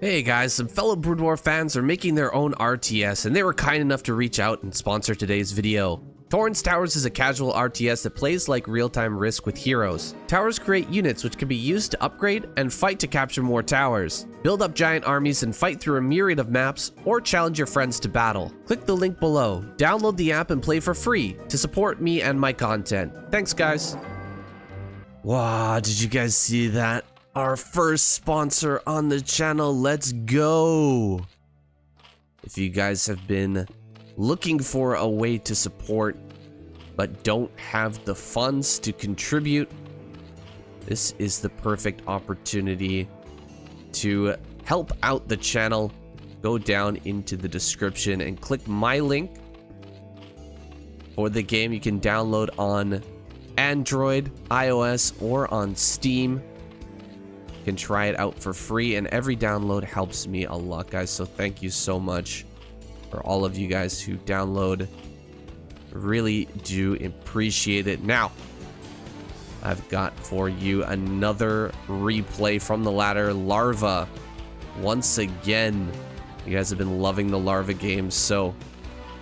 Hey guys, some fellow Broodwar fans are making their own RTS and they were kind enough to reach out and sponsor today's video. Torrens Towers is a casual RTS that plays like real-time Risk with heroes. Towers create units which can be used to upgrade and fight to capture more towers. Build up giant armies and fight through a myriad of maps, or challenge your friends to battle. Click the link below, download the app and play for free to support me and my content. Thanks guys. Wow, did you guys see that? Our first sponsor on the channel, let's go! If you guys have been looking for a way to support but don't have the funds to contribute, this is the perfect opportunity to help out the channel. Go down into the description and click my link for the game. You can download on Android, iOS, or on Steam. You can try it out for free, and every download helps me a lot, guys. So thank you so much for all of you guys who download. Really do appreciate it. Now, I've got for you another replay from the ladder, Larva. Once again, you guys have been loving the Larva games, so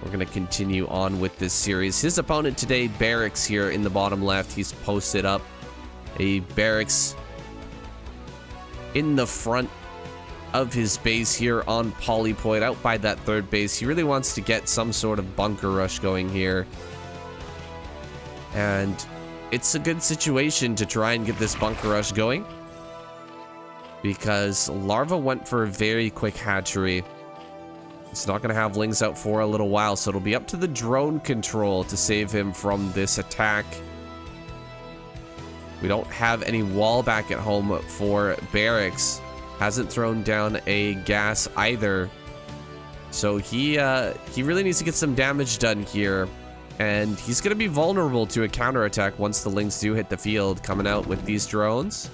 we're going to continue on with this series. His opponent today, BarrackS, here in the bottom left. He's posted up a BarrackS in the front of his base here on Polypoid, out by that third base. He really wants to get some sort of bunker rush going here, and it's a good situation to try and get this bunker rush going because Larva went for a very quick hatchery. He's not going to have Lings out for a little while, so it'll be up to the drone control to save him from this attack. We don't have any wall back at home for BarrackS. Hasn't thrown down a gas either. So he really needs to get some damage done here. And he's going to be vulnerable to a counterattack once the Lings do hit the field, coming out with these drones.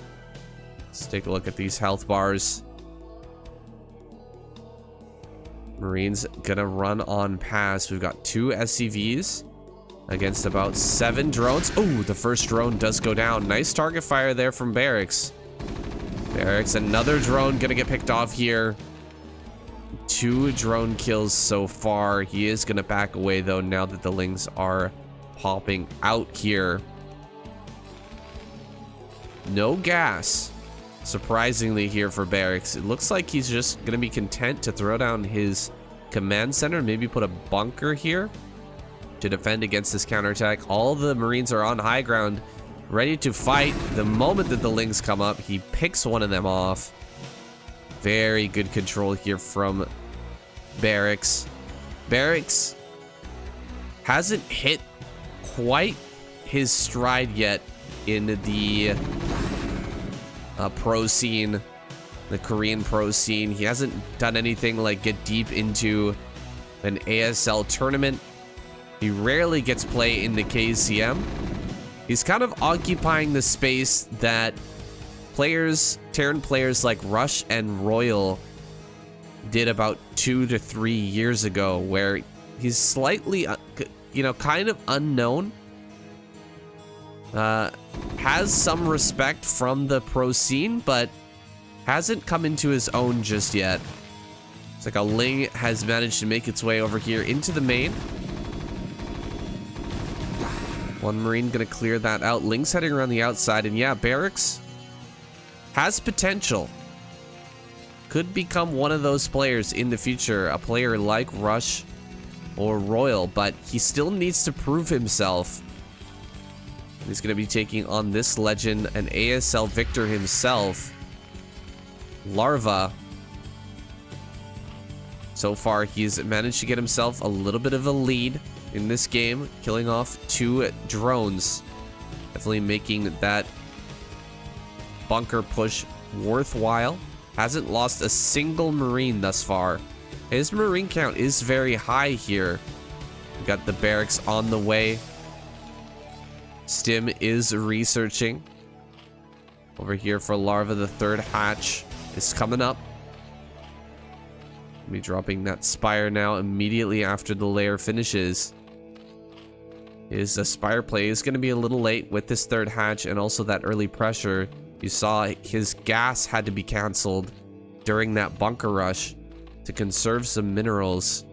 Let's take a look at these health bars. Marines gonna run on pass. We've got 2 SCVs against about 7 drones. Oh, the first drone does go down. Nice target fire there from BarrackS. BarrackS, another drone gonna get picked off here. 2 drone kills so far. He is gonna back away though now that the Lings are popping out here. No gas, surprisingly, here for BarrackS. It looks like he's just gonna be content to throw down his command center, maybe put a bunker here to defend against this counterattack. All the Marines are on high ground, ready to fight. The moment that the Lings come up, he picks one of them off. Very good control here from BarrackS. BarrackS hasn't hit quite his stride yet in the pro scene, the Korean pro scene. He hasn't done anything like get deep into an ASL tournament. He rarely gets play in the KCM. He's kind of occupying the space that Terran players like Rush and Royal did about 2 to 3 years ago, where he's slightly, kind of unknown. Has some respect from the pro scene, but hasn't come into his own just yet. It's like a Ling has managed to make its way over here into the main. One Marine gonna clear that out. Ling's heading around the outside, and yeah, BarrackS has potential. Could become one of those players in the future, a player like Rush or Royal, but he still needs to prove himself. He's gonna be taking on this legend, an ASL victor himself, Larva. So far, he's managed to get himself a little bit of a lead in this game, killing off 2 drones. Definitely making that bunker push worthwhile. Hasn't lost a single Marine thus far. His Marine count is very high here. We've got the BarrackS on the way. Stim is researching. Over here for Larva, the third hatch is coming up. Be dropping that Spire now immediately after the layer finishes. His Spire play is going to be a little late with this third hatch and also that early pressure. You saw his gas had to be canceled during that bunker rush to conserve some minerals.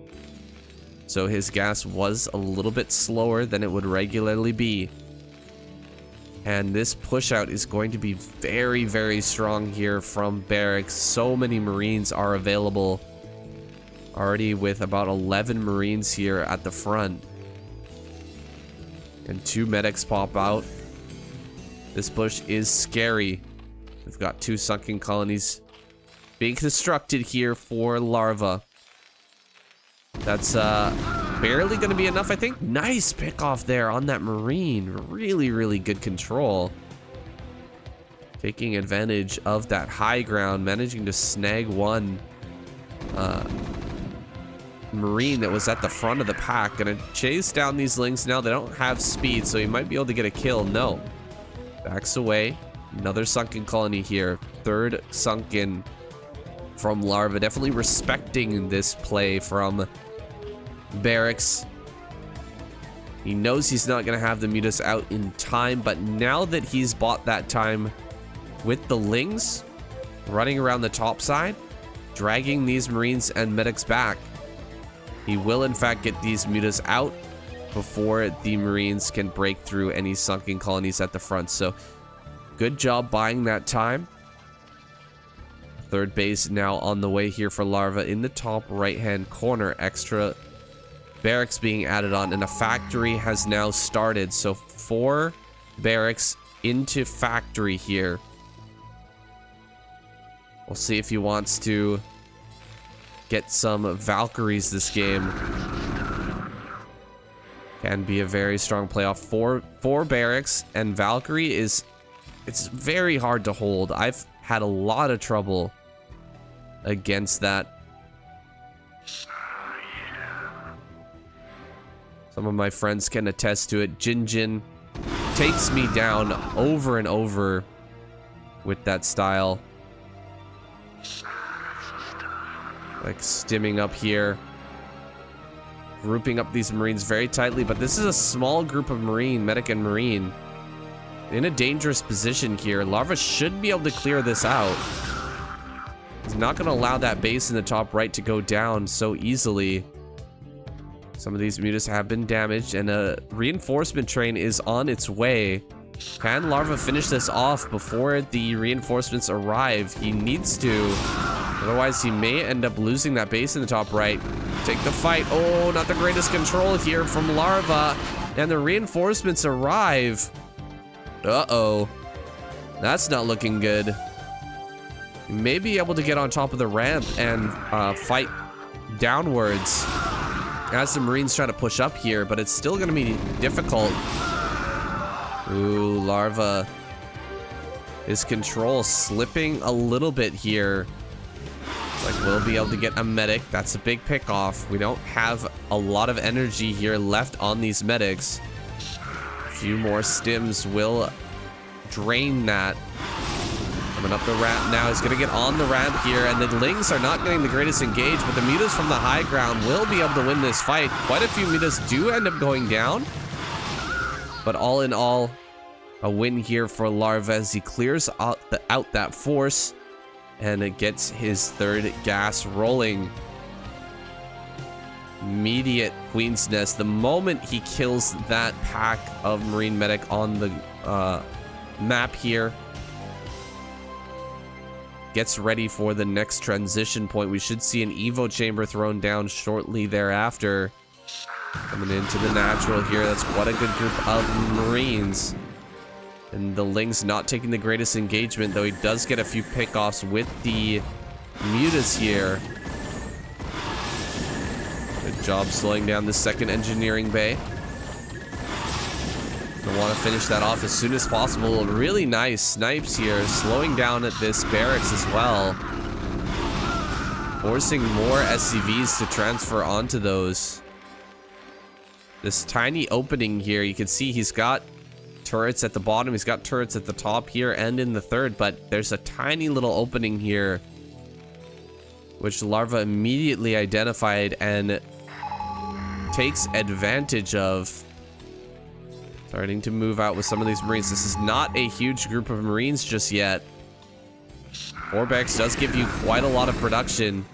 So his gas was a little bit slower than it would regularly be. And this push out is going to be very, very strong here from BarrackS. So many Marines are available. Already with about 11 Marines here at the front. And 2 medics pop out. This push is scary. We've got 2 sunken colonies being constructed here for Larva. That's barely going to be enough, I think. Nice pick off there on that Marine. Really, really good control. Taking advantage of that high ground, managing to snag one Marine that was at the front of the pack. Gonna chase down these Lings now. They don't have speed, so he might be able to get a kill. No. Backs away. Another sunken colony here. 3rd sunken from Larva. Definitely respecting this play from BarrackS. He knows he's not going to have the mutas out in time, but now that he's bought that time with the Lings running around the top side, dragging these Marines and medics back, he will in fact get these mutas out before the Marines can break through any sunken colonies at the front. So good job buying that time. 3rd base now on the way here for Larva in the top right hand corner. Extra barracks being added on, and a factory has now started. So 4 barracks into factory here. We'll see if he wants to get some Valkyries this game. Can be a very strong playoff. 4 barracks and Valkyrie is, it's very hard to hold. I've had a lot of trouble against that. Some of my friends can attest to it. Jin takes me down over and over with that style. Like stimming up here. Grouping up these Marines very tightly, but this is a small group of Marine, medic and Marine. In a dangerous position here. Larva should be able to clear this out. He's not going to allow that base in the top right to go down so easily. Some of these mutas have been damaged, and a reinforcement train is on its way. Can Larva finish this off before the reinforcements arrive? He needs to. Otherwise, he may end up losing that base in the top right. Take the fight. Oh, not the greatest control here from Larva. And the reinforcements arrive. Uh-oh. That's not looking good. He may be able to get on top of the ramp and fight downwards as the Marines try to push up here, but it's still going to be difficult. Ooh, Larva. His control slipping a little bit here. Like, we'll be able to get a medic. That's a big pick off. We don't have a lot of energy here left on these medics. A few more stims will drain that. Coming up the ramp now. He's going to get on the ramp here, and the Lings are not getting the greatest engage, but the mutas from the high ground will be able to win this fight. Quite a few mutas do end up going down, but all in all, a win here for Larva as he clears out that force, and it gets his 3rd gas rolling. Immediate Queen's Nest. The moment he kills that pack of Marine medic on the map here, gets ready for the next transition point. We should see an Evo chamber thrown down shortly thereafter. Coming into the natural here. That's quite a good group of Marines. And the Ling's not taking the greatest engagement, though he does get a few pickoffs with the mutas here. Good job slowing down the 2nd engineering bay. I want to finish that off as soon as possible. Really nice snipes here, slowing down at this barracks as well. Forcing more SCVs to transfer onto those. This tiny opening here, you can see he's got turrets at the bottom, he's got turrets at the top here and in the 3rd, but there's a tiny little opening here which Larva immediately identified and takes advantage of. Starting to move out with some of these Marines. This is not a huge group of Marines just yet. 4 barracks does give you quite a lot of production.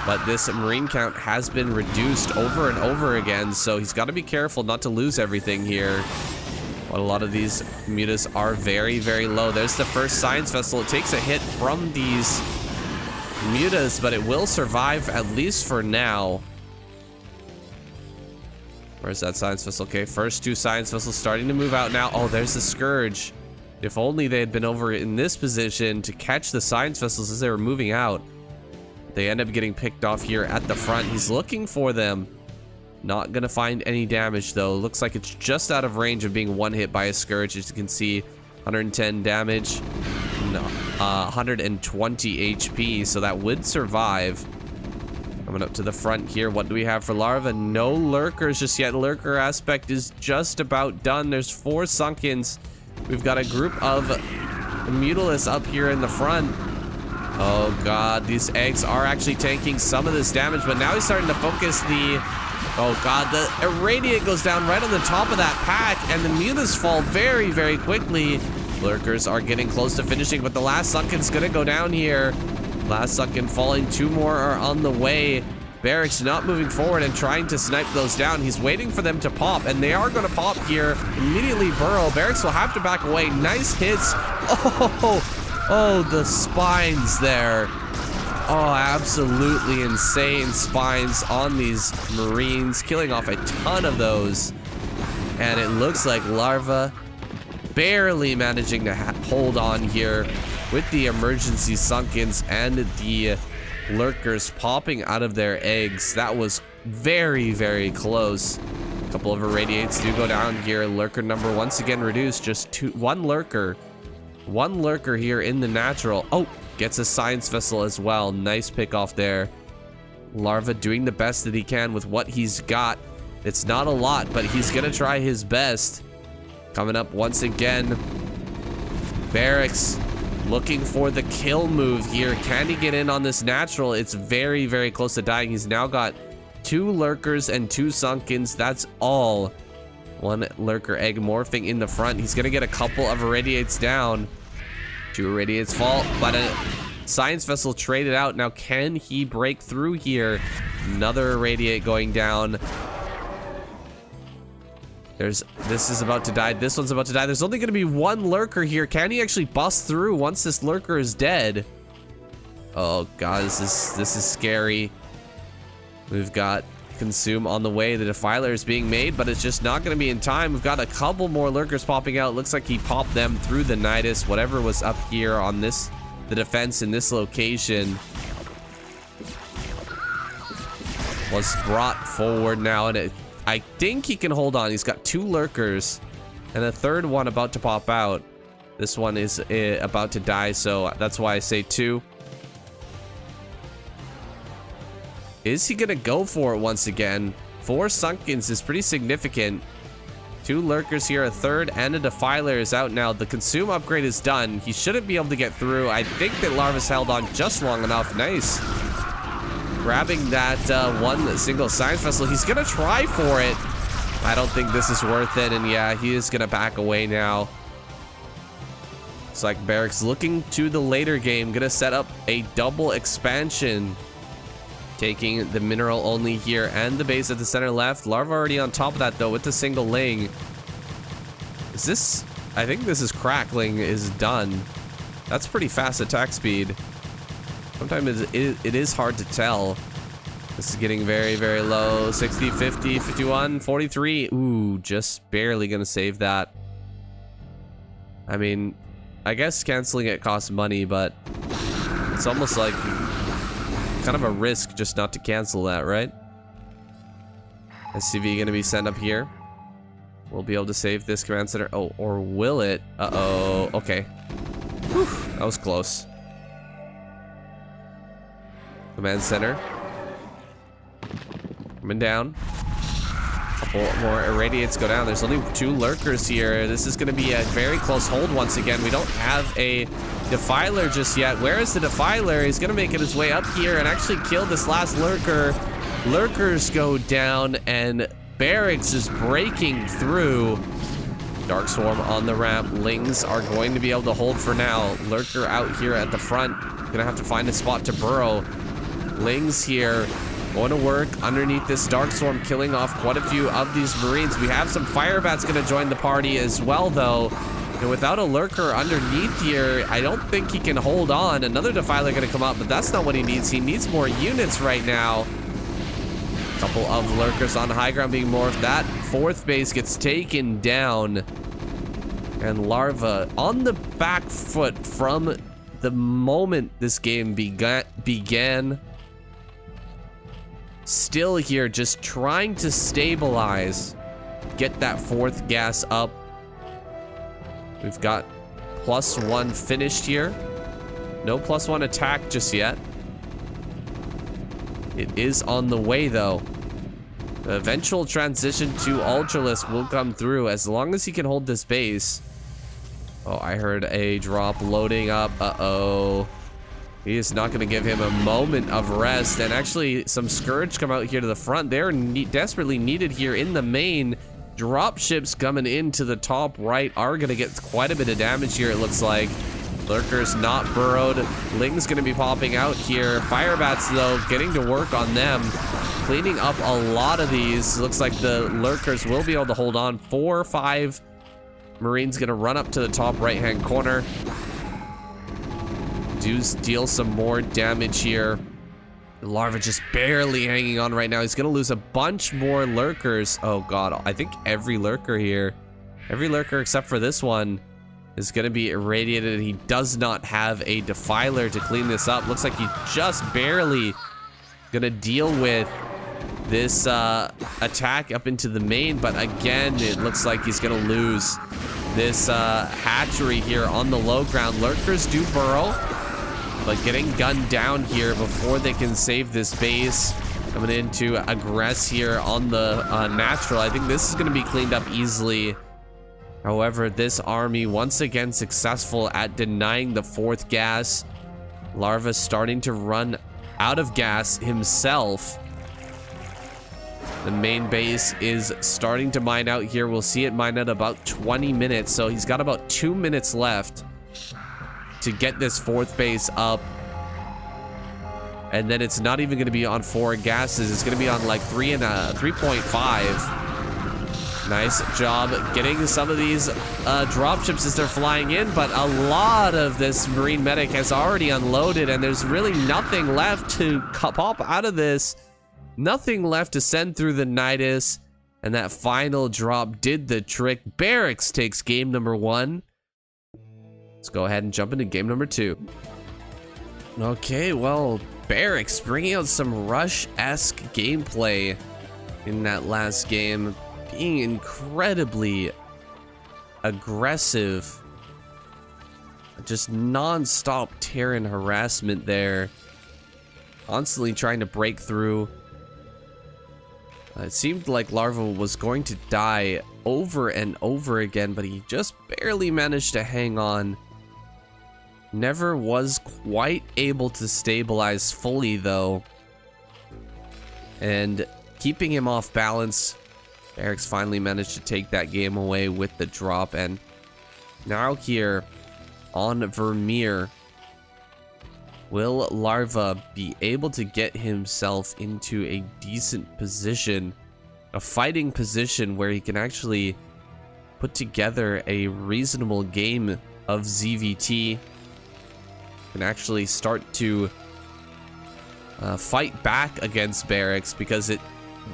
But this marine count has been reduced over and over again, so he's got to be careful not to lose everything here. But a lot of these mutas are very, very low. There's the first science vessel. It takes a hit from these mutas, but it will survive at least for now. Where's that science vessel? Okay, first 2 science vessels starting to move out now. Oh, there's the Scourge. If only they had been over in this position to catch the science vessels as they were moving out. They end up getting picked off here at the front. He's looking for them. Not gonna find any damage though. Looks like it's just out of range of being one hit by a Scourge. As you can see, 110 damage, 120 HP, so that would survive. Coming up to the front here, what do we have for Larva? No lurkers just yet. Lurker aspect is just about done. There's 4 Sunkens. We've got a group of Mutalisks up here in the front. Oh god, these eggs are actually tanking some of this damage, but now he's starting to focus the... Oh god, the Irradiate goes down right on the top of that pack, and the mutas fall very, very quickly. Lurkers are getting close to finishing, but the last Sunken's gonna go down here. Last Sunken falling, 2 more are on the way. BarrackS not moving forward and trying to snipe those down. He's waiting for them to pop, and they are gonna pop here. Immediately burrow. BarrackS will have to back away. Nice hits. Oh, the spines there. Oh, absolutely insane spines on these Marines, killing off a ton of those. And it looks like Larva barely managing to hold on here with the emergency Sunkens and the Lurkers popping out of their eggs. That was very, very close. A couple of Irradiates do go down here. Lurker number once again reduced. Just 1 Lurker. 1 Lurker here in the natural. Oh, gets a science vessel as well. Nice pick off there. Larva doing the best that he can with what he's got. It's not a lot, but he's gonna try his best. Coming up once again, BarrackS looking for the kill move here. Can he get in on this natural? It's very, very close to dying. He's now got 2 Lurkers and 2 Sunkens. That's all. 1 Lurker egg morphing in the front. He's gonna get a couple of Irradiates down. 2 Irradiates fall, but a science vessel traded out. Now can he break through here? Another Irradiate going down. This is about to die. This one's about to die. There's only gonna be 1 Lurker here. Can he actually bust through once this Lurker is dead? Oh god, this is scary. We've got Consume on the way. The Defiler is being made, but it's just not going to be in time. We've got a couple more Lurkers popping out. Looks like he popped them through the Nidus. Whatever was up here on the defense in this location was brought forward now, and I think he can hold on. He's got 2 Lurkers and a 3rd one about to pop out. This one is about to die, so that's why I say 2. Is he gonna go for it once again? 4 Sunkens is pretty significant. 2 Lurkers here, a 3rd, and a Defiler is out now. The Consume upgrade is done. He shouldn't be able to get through. I think that Larva's held on just long enough. Nice. Grabbing that 1 single science vessel. He's gonna try for it. I don't think this is worth it, and yeah, he is gonna back away now. It's like BarrackS looking to the later game, gonna set up a double expansion. Taking the mineral only here and the base at the center left. Larva already on top of that though with the single ling. Is this... I think this is crackling is done. That's pretty fast attack speed. Sometimes it is hard to tell. This is getting very, very low. 60, 50, 51, 43. Ooh, just barely gonna save that. I mean, I guess canceling it costs money, but it's almost like kind of a risk just not to cancel that, right? SCV gonna be sent up here. We'll be able to save this command center. Oh, or will it? Uh-oh. Okay. Whew, that was close. Command center. Coming down. Couple more Irradiates go down. There's only 2 Lurkers here. This is going to be a very close hold once again. We don't have a Defiler just yet. Where is the Defiler? He's going to make it his way up here and actually kill this last Lurker. Lurkers go down and BarrackS is breaking through. Dark Swarm on the ramp. Lings are going to be able to hold for now. Lurker out here at the front. Gonna have to find a spot to burrow. Lings here going to work underneath this Dark Swarm, killing off quite a few of these Marines. We have some Fire Bats gonna join the party as well, though. And without a Lurker underneath here, I don't think he can hold on. Another Defiler gonna come up, but that's not what he needs. He needs more units right now. Couple of Lurkers on high ground being morphed. That fourth base gets taken down. And Larva on the back foot from the moment this game began. Still here, just trying to stabilize. Get that fourth gas up. We've got +1 finished here. No +1 attack just yet. It is on the way, though. The eventual transition to Ultralisk will come through as long as he can hold this base. Oh, I heard a drop loading up. Uh-oh. He is not going to give him a moment of rest. And actually, some Scourge come out here to the front. They're desperately needed here in the main. Drop ships coming into the top right are going to get quite a bit of damage here, it looks like. Lurker's not burrowed. Ling's gonna be popping out here. Fire Bats, though, getting to work on them. Cleaning up a lot of these. Looks like the Lurkers will be able to hold on. 4 or 5 Marines gonna run up to the top right-hand corner. Do deal some more damage here. The Larva just barely hanging on right now. He's gonna lose a bunch more Lurkers. Oh god, I think every Lurker here, every Lurker except for this one, is going to be irradiated, and he does not have a Defiler to clean this up. Looks like he's just barely going to deal with this attack up into the main, but again, it looks like he's going to lose this hatchery here on the low ground. Lurkers do burrow, but getting gunned down here before they can save this base. Coming in to aggress here on the natural. I think this is going to be cleaned up easily. However, this army once again successful at denying the fourth gas. Larva starting to run out of gas himself. The main base is starting to mine out here. We'll see it mine out about 20 minutes. So he's got about 2 minutes left to get this fourth base up. And then it's not even going to be on 4 gases. It's going to be on like 3.5. Nice job getting some of these dropships as they're flying in, but a lot of this Marine medic has already unloaded, and there's really nothing left to pop out of this. Nothing left to send through the Nidus, and that final drop did the trick. BarrackS takes game number 1. Let's go ahead and jump into game number 2. Okay, well, BarrackS bringing out some Rush-esque gameplay in that last game. Being incredibly aggressive, just non-stop Terran harassment there, constantly trying to break through. It seemed like Larva was going to die over and over again, but he just barely managed to hang on. Never was quite able to stabilize fully, though, and keeping him off balance. BarrackS finally managed to take that game away with the drop, and now here on Vermeer, will Larva be able to get himself into a decent position, a fighting position where he can actually put together a reasonable game of ZVT, can actually start to fight back against BarrackS, because it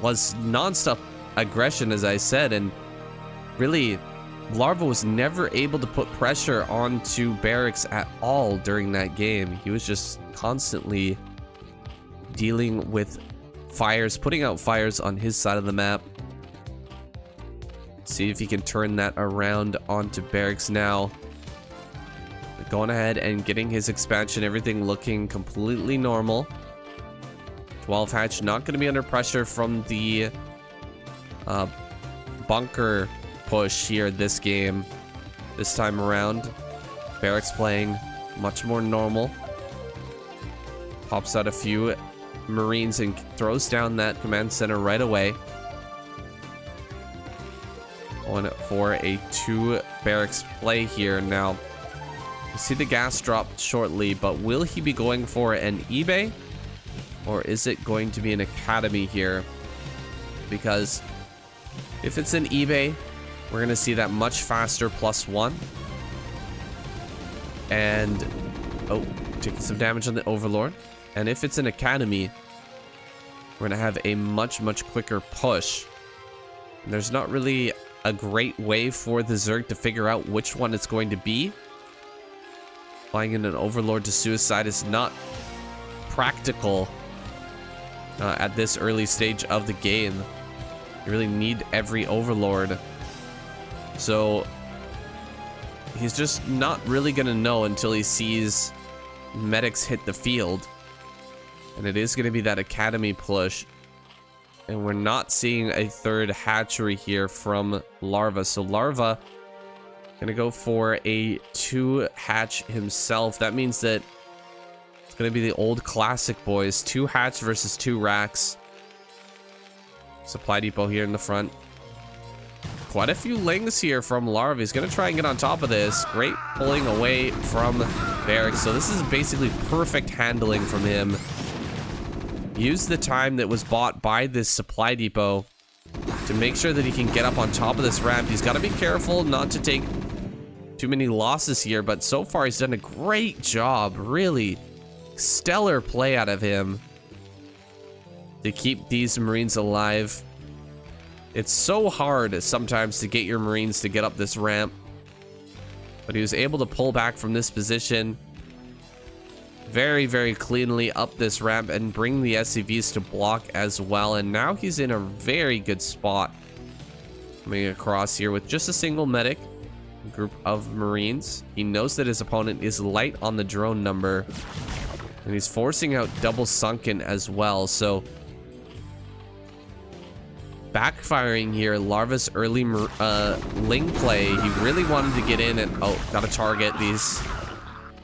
was non-stop aggression, as I said, and really Larva was never able to put pressure onto BarrackS at all during that game. He was just constantly dealing with fires, putting out fires on his side of the map. See if he can turn that around onto BarrackS now. Going ahead and getting his expansion, everything looking completely normal. 12 hatch not going to be under pressure from the bunker push here this game. This time around, BarrackS playing much more normal. Pops out a few Marines and throws down that command center right away. Going for a 2 barracks play here. Now, you see the gas drop shortly, but will he be going for an eBay? Or is it going to be an academy here? Because if it's an eBay, we're going to see that much faster +1. And, oh, taking some damage on the Overlord. And if it's an academy, we're going to have a much quicker push. And there's not really a great way for the Zerg to figure out which one it's going to be. Flying in an Overlord to suicide is not practical at this early stage of the game. You really need every Overlord. So he's just not really going to know until he sees medics hit the field. And it is going to be that academy push. And we're not seeing a third hatchery here from Larva. So Larva gonna go for a 2 hatch himself. That means that it's gonna be the old classic boys. 2 hatch versus 2 racks. Supply depot here in the front. Quite a few lings here from Larva. He's gonna try and get on top of this. Great pulling away from barracks. So this is basically perfect handling from him. Use the time that was bought by this supply depot to make sure that he can get up on top of this ramp. He's got to be careful not to take too many losses here, but so far he's done a great job. Really stellar play out of him to keep these Marines alive. It's so hard sometimes to get your Marines to get up this ramp, but he was able to pull back from this position very cleanly up this ramp and bring the SCVs to block as well. And now he's in a very good spot coming across here with just a single medic, group of Marines. He knows that his opponent is light on the drone number, and he's forcing out double sunken as well. So backfiring here, Larva's early Ling play. He really wanted to get in and, oh, gotta target these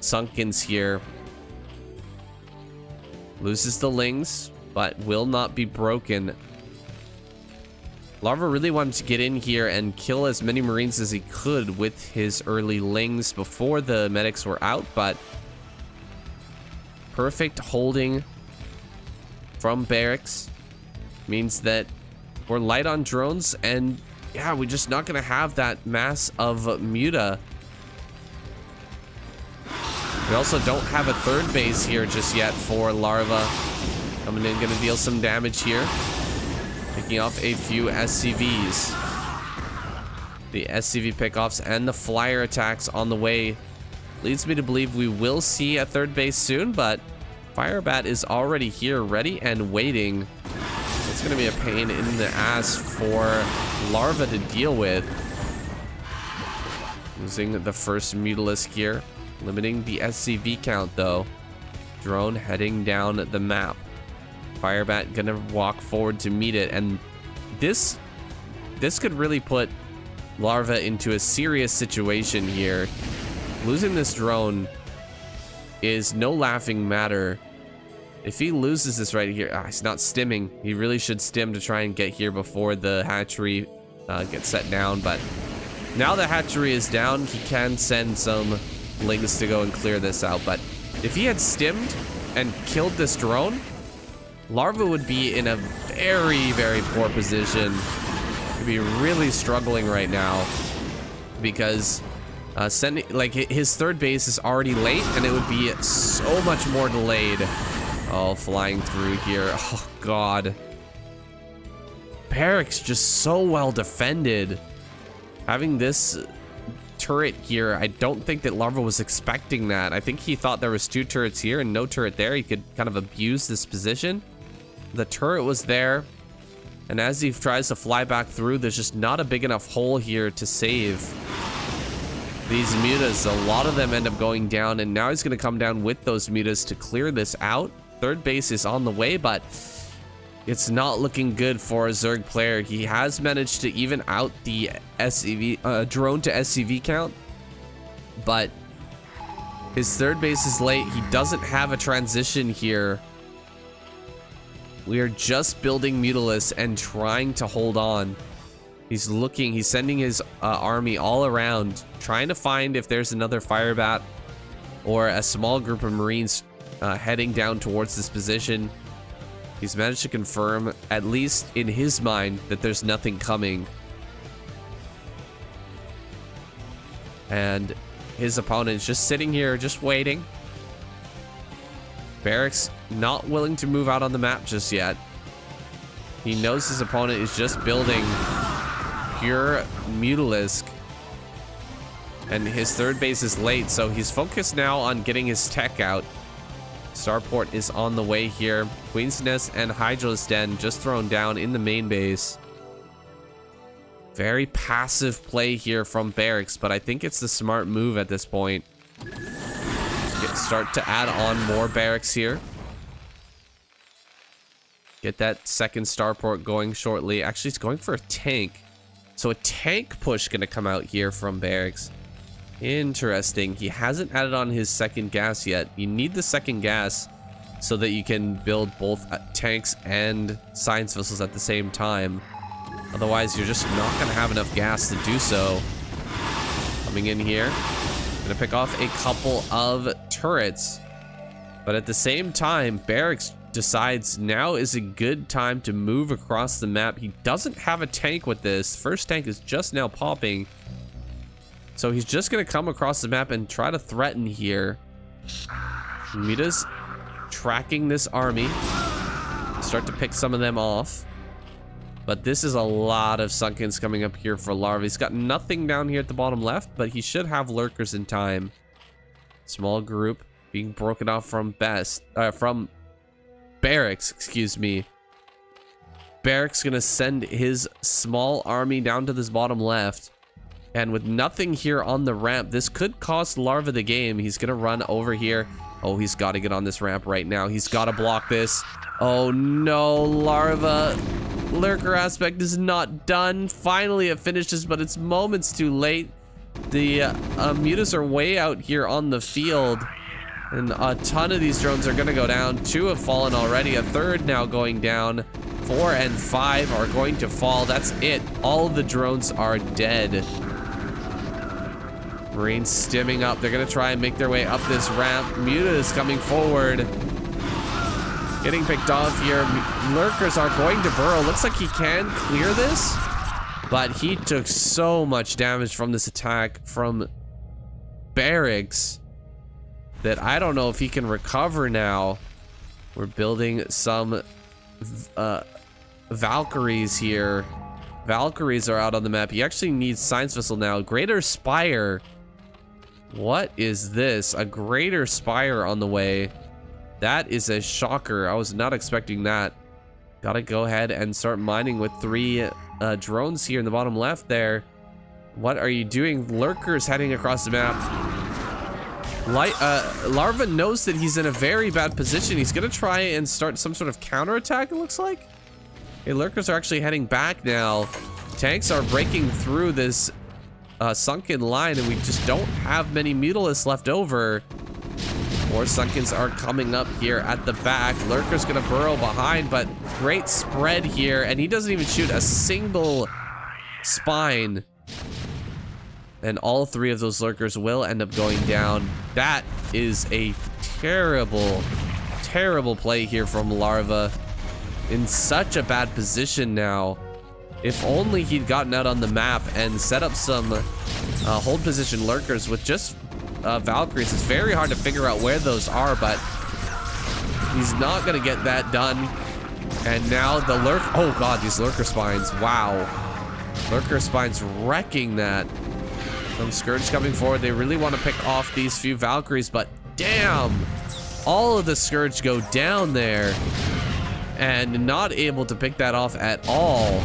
sunkens here. Loses the Lings, but will not be broken. Larva really wanted to get in here and kill as many Marines as he could with his early Lings before the medics were out, but perfect holding from barracks means that we're light on drones, and yeah, we're just not gonna have that mass of muta. We also don't have a third base here just yet for Larva. Coming in, gonna deal some damage here. Picking off a few SCVs. The SCV pickoffs and the flyer attacks on the way leads me to believe we will see a third base soon, but Firebat is already here, ready and waiting. It's gonna be a pain in the ass for Larva to deal with. Losing the first Mutalisk here. Limiting the SCV count though. Drone heading down the map. Firebat gonna walk forward to meet it, and this could really put Larva into a serious situation here. Losing this drone is no laughing matter. If he loses this right here, he's not stimming. He really should stim to try and get here before the hatchery gets set down, but now the hatchery is down, he can send some Lings to go and clear this out. But if he had stimmed and killed this drone, Larva would be in a very poor position. He'd be really struggling right now because sending, like, his third base is already late, and it would be so much more delayed. Oh, flying through here. Oh god. Barracks just so well defended. Having this turret here, I don't think that Larva was expecting that. I think he thought there was 2 turrets here and no turret there. He could kind of abuse this position. The turret was there, and as he tries to fly back through, there's just not a big enough hole here to save these mutas. A lot of them end up going down, and now he's going to come down with those mutas to clear this out. Third base is on the way, but it's not looking good for a Zerg player. He has managed to even out the SCV drone to SCV count, but his third base is late. He doesn't have a transition here. We are just building Mutalisk and trying to hold on. He's looking, he's sending his army all around, trying to find if there's another firebat or a small group of Marines heading down towards this position. He's managed to confirm, at least in his mind, that there's nothing coming. And his opponent is just sitting here, just waiting. BarrackS not willing to move out on the map just yet. He knows his opponent is just building pure Mutalisk. And his third base is late, so he's focused now on getting his tech out. Starport is on the way here. Queen's Nest and Hydra's Den just thrown down in the main base. Very passive play here from BarrackS, but I think it's the smart move at this point. Start to add on more BarrackS here. Get that second starport going shortly. Actually, he's going for a tank. So a tank push gonna come out here from BarrackS. Interesting. He hasn't added on his second gas yet. You need the second gas so that you can build both tanks and science vessels at the same time. Otherwise, you're just not gonna have enough gas to do so. Coming in here. Gonna pick off a couple of turrets. But at the same time, BarrackS decides now is a good time to move across the map. He doesn't have a tank with this. First tank is just now popping. So he's just gonna come across the map and try to threaten here. Mita's tracking this army. Start to pick some of them off. But this is a lot of Sunkens coming up here for Larva. He's got nothing down here at the bottom left, but he should have lurkers in time. Small group being broken off from BarrackS, excuse me. BarrackS gonna send his small army down to this bottom left. And with nothing here on the ramp, this could cost Larva the game. He's gonna run over here. Oh, he's got to get on this ramp right now. He's got to block this. Oh no, Larva. Lurker aspect is not done. Finally it finishes, but it's moments too late. The mutas are way out here on the field. And a ton of these drones are gonna go down. 2 have fallen already. A third now going down. 4 and 5 are going to fall. That's it. All of the drones are dead. Marines stimming up. They're gonna try and make their way up this ramp. Muta is coming forward. Getting picked off here. Lurkers are going to burrow. Looks like he can clear this. But he took so much damage from this attack from BarrackS that I don't know if he can recover now. We're building some Valkyries here. Valkyries are out on the map. He actually needs Science Vessel now. Greater Spire. What is this? A Greater Spire on the way. That is a shocker. I was not expecting that. Gotta go ahead and start mining with 3 drones here in the bottom left there. What are you doing? Lurkers heading across the map. Larva knows that he's in a very bad position. He's gonna try and start some sort of counterattack, it looks like. Okay, Lurkers are actually heading back now. Tanks are breaking through this sunken line, and we just don't have many Mutalisks left over. More Sunkens are coming up here at the back. Lurker's gonna burrow behind, but great spread here, and he doesn't even shoot a single spine. And all 3 of those Lurkers will end up going down. That is a terrible, terrible play here from Larva. In such a bad position now. If only he'd gotten out on the map and set up some hold position Lurkers with just Valkyries. It's very hard to figure out where those are, but he's not gonna get that done. And now the oh god, these Lurker spines, wow. Lurker spines wrecking that. Some Scourge coming forward. They really want to pick off these few Valkyries, but damn, all of the Scourge go down there and not able to pick that off at all.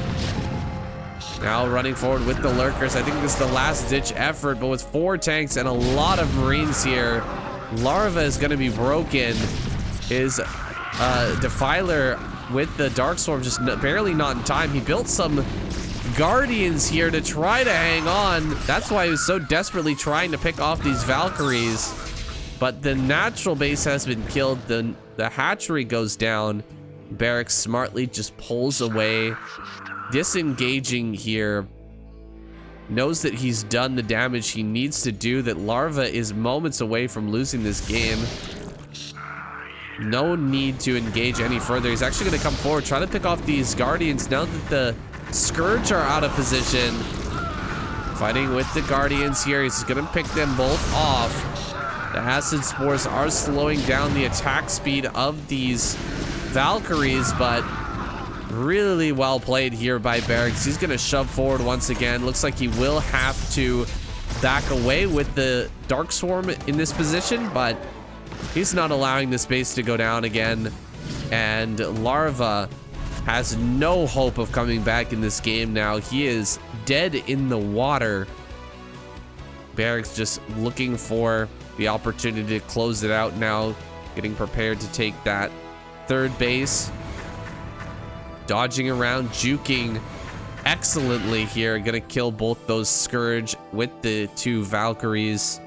Now running forward with the Lurkers. I think this is the last ditch effort, but with 4 tanks and a lot of Marines here, Larva is going to be broken. His Defiler with the Darkstorm just barely not in time. He built some Guardians here to try to hang on. That's why he was so desperately trying to pick off these Valkyries. But the natural base has been killed. The hatchery goes down. BarrackS smartly just pulls away, disengaging here. knows that he's done the damage he needs to do, that Larva is moments away from losing this game. No need to engage any further. He's actually going to come forward, try to pick off these Guardians now that the Scourge are out of position. Fighting with the Guardians here. He's going to pick them both off. The Acid Spores are slowing down the attack speed of these Valkyries, but really well played here by BarrackS. He's going to shove forward once again. Looks like he will have to back away with the Dark Swarm in this position, but he's not allowing the space to go down again. And Larva has no hope of coming back in this game now. He is dead in the water. BarrackS just looking for the opportunity to close it out now, getting prepared to take that third base. Dodging around, juking excellently here. Gonna kill both those Scourge with the two Valkyries.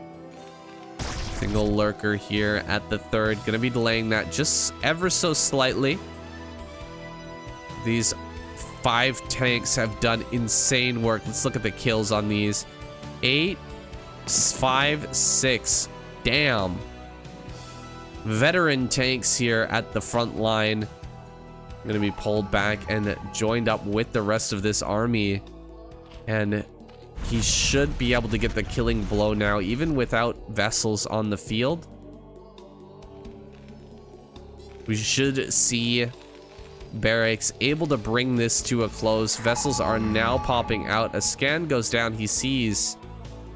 Single lurker here at the third. Gonna be delaying that just ever so slightly. These 5 tanks have done insane work. Let's look at the kills on these. 8, 5, 6. Damn. Veteran tanks here at the front line. Gonna be pulled back and joined up with the rest of this army. And he should be able to get the killing blow now, even without vessels on the field. We should see BarrackS able to bring this to a close. Vessels are now popping out. A scan goes down. He sees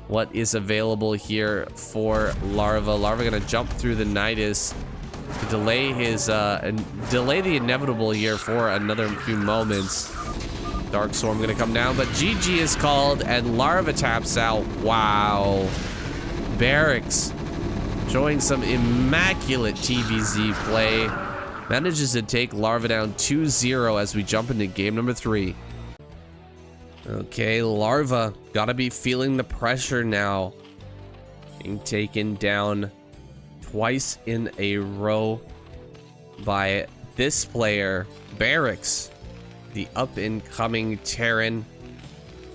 what is available here for Larva. Larva gonna jump through the Nidus to delay his delay the inevitable here for another few moments. Dark Swarm gonna come down, but GG is called and Larva taps out. Wow. BarrackS showing some immaculate TVZ play. Manages to take Larva down 2-0 as we jump into game number 3. Okay, Larva gotta be feeling the pressure now. Being taken down twice in a row by this player, BarrackS, the up-and-coming Terran,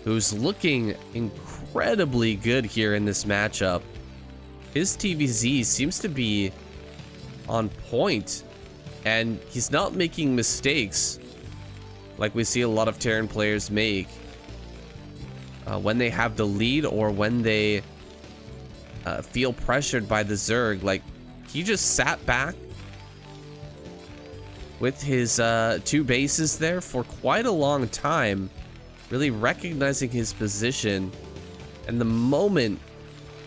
who's looking incredibly good here in this matchup. His TVZ seems to be on point, and he's not making mistakes like we see a lot of Terran players make when they have the lead or when they feel pressured by the Zerg. Like, he just sat back with his 2 bases there for quite a long time, really recognizing his position. And the moment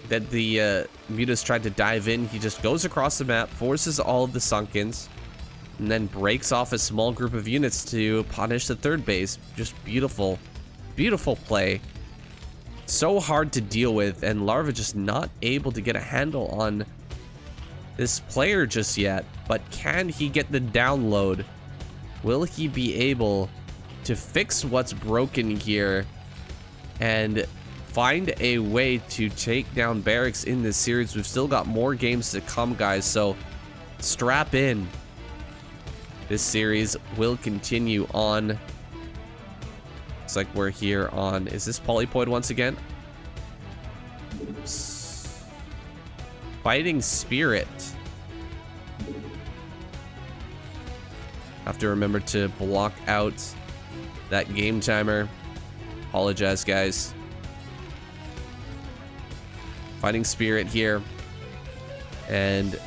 that the Mutas tried to dive in, he just goes across the map, forces all of the Sunkens, and then breaks off a small group of units to punish the third base. Just beautiful, beautiful play. So hard to deal with, and Larva just not able to get a handle on this player just yet. But can he get the download? Will he be able to fix what's broken here and find a way to take down BarrackS in this series? We've still got more games to come, guys, so strap in. This series will continue on. Looks like we're here on, is this Polypoid once again? Oops. Fighting Spirit. Have to remember to block out that game timer. Apologize, guys. Fighting Spirit here. And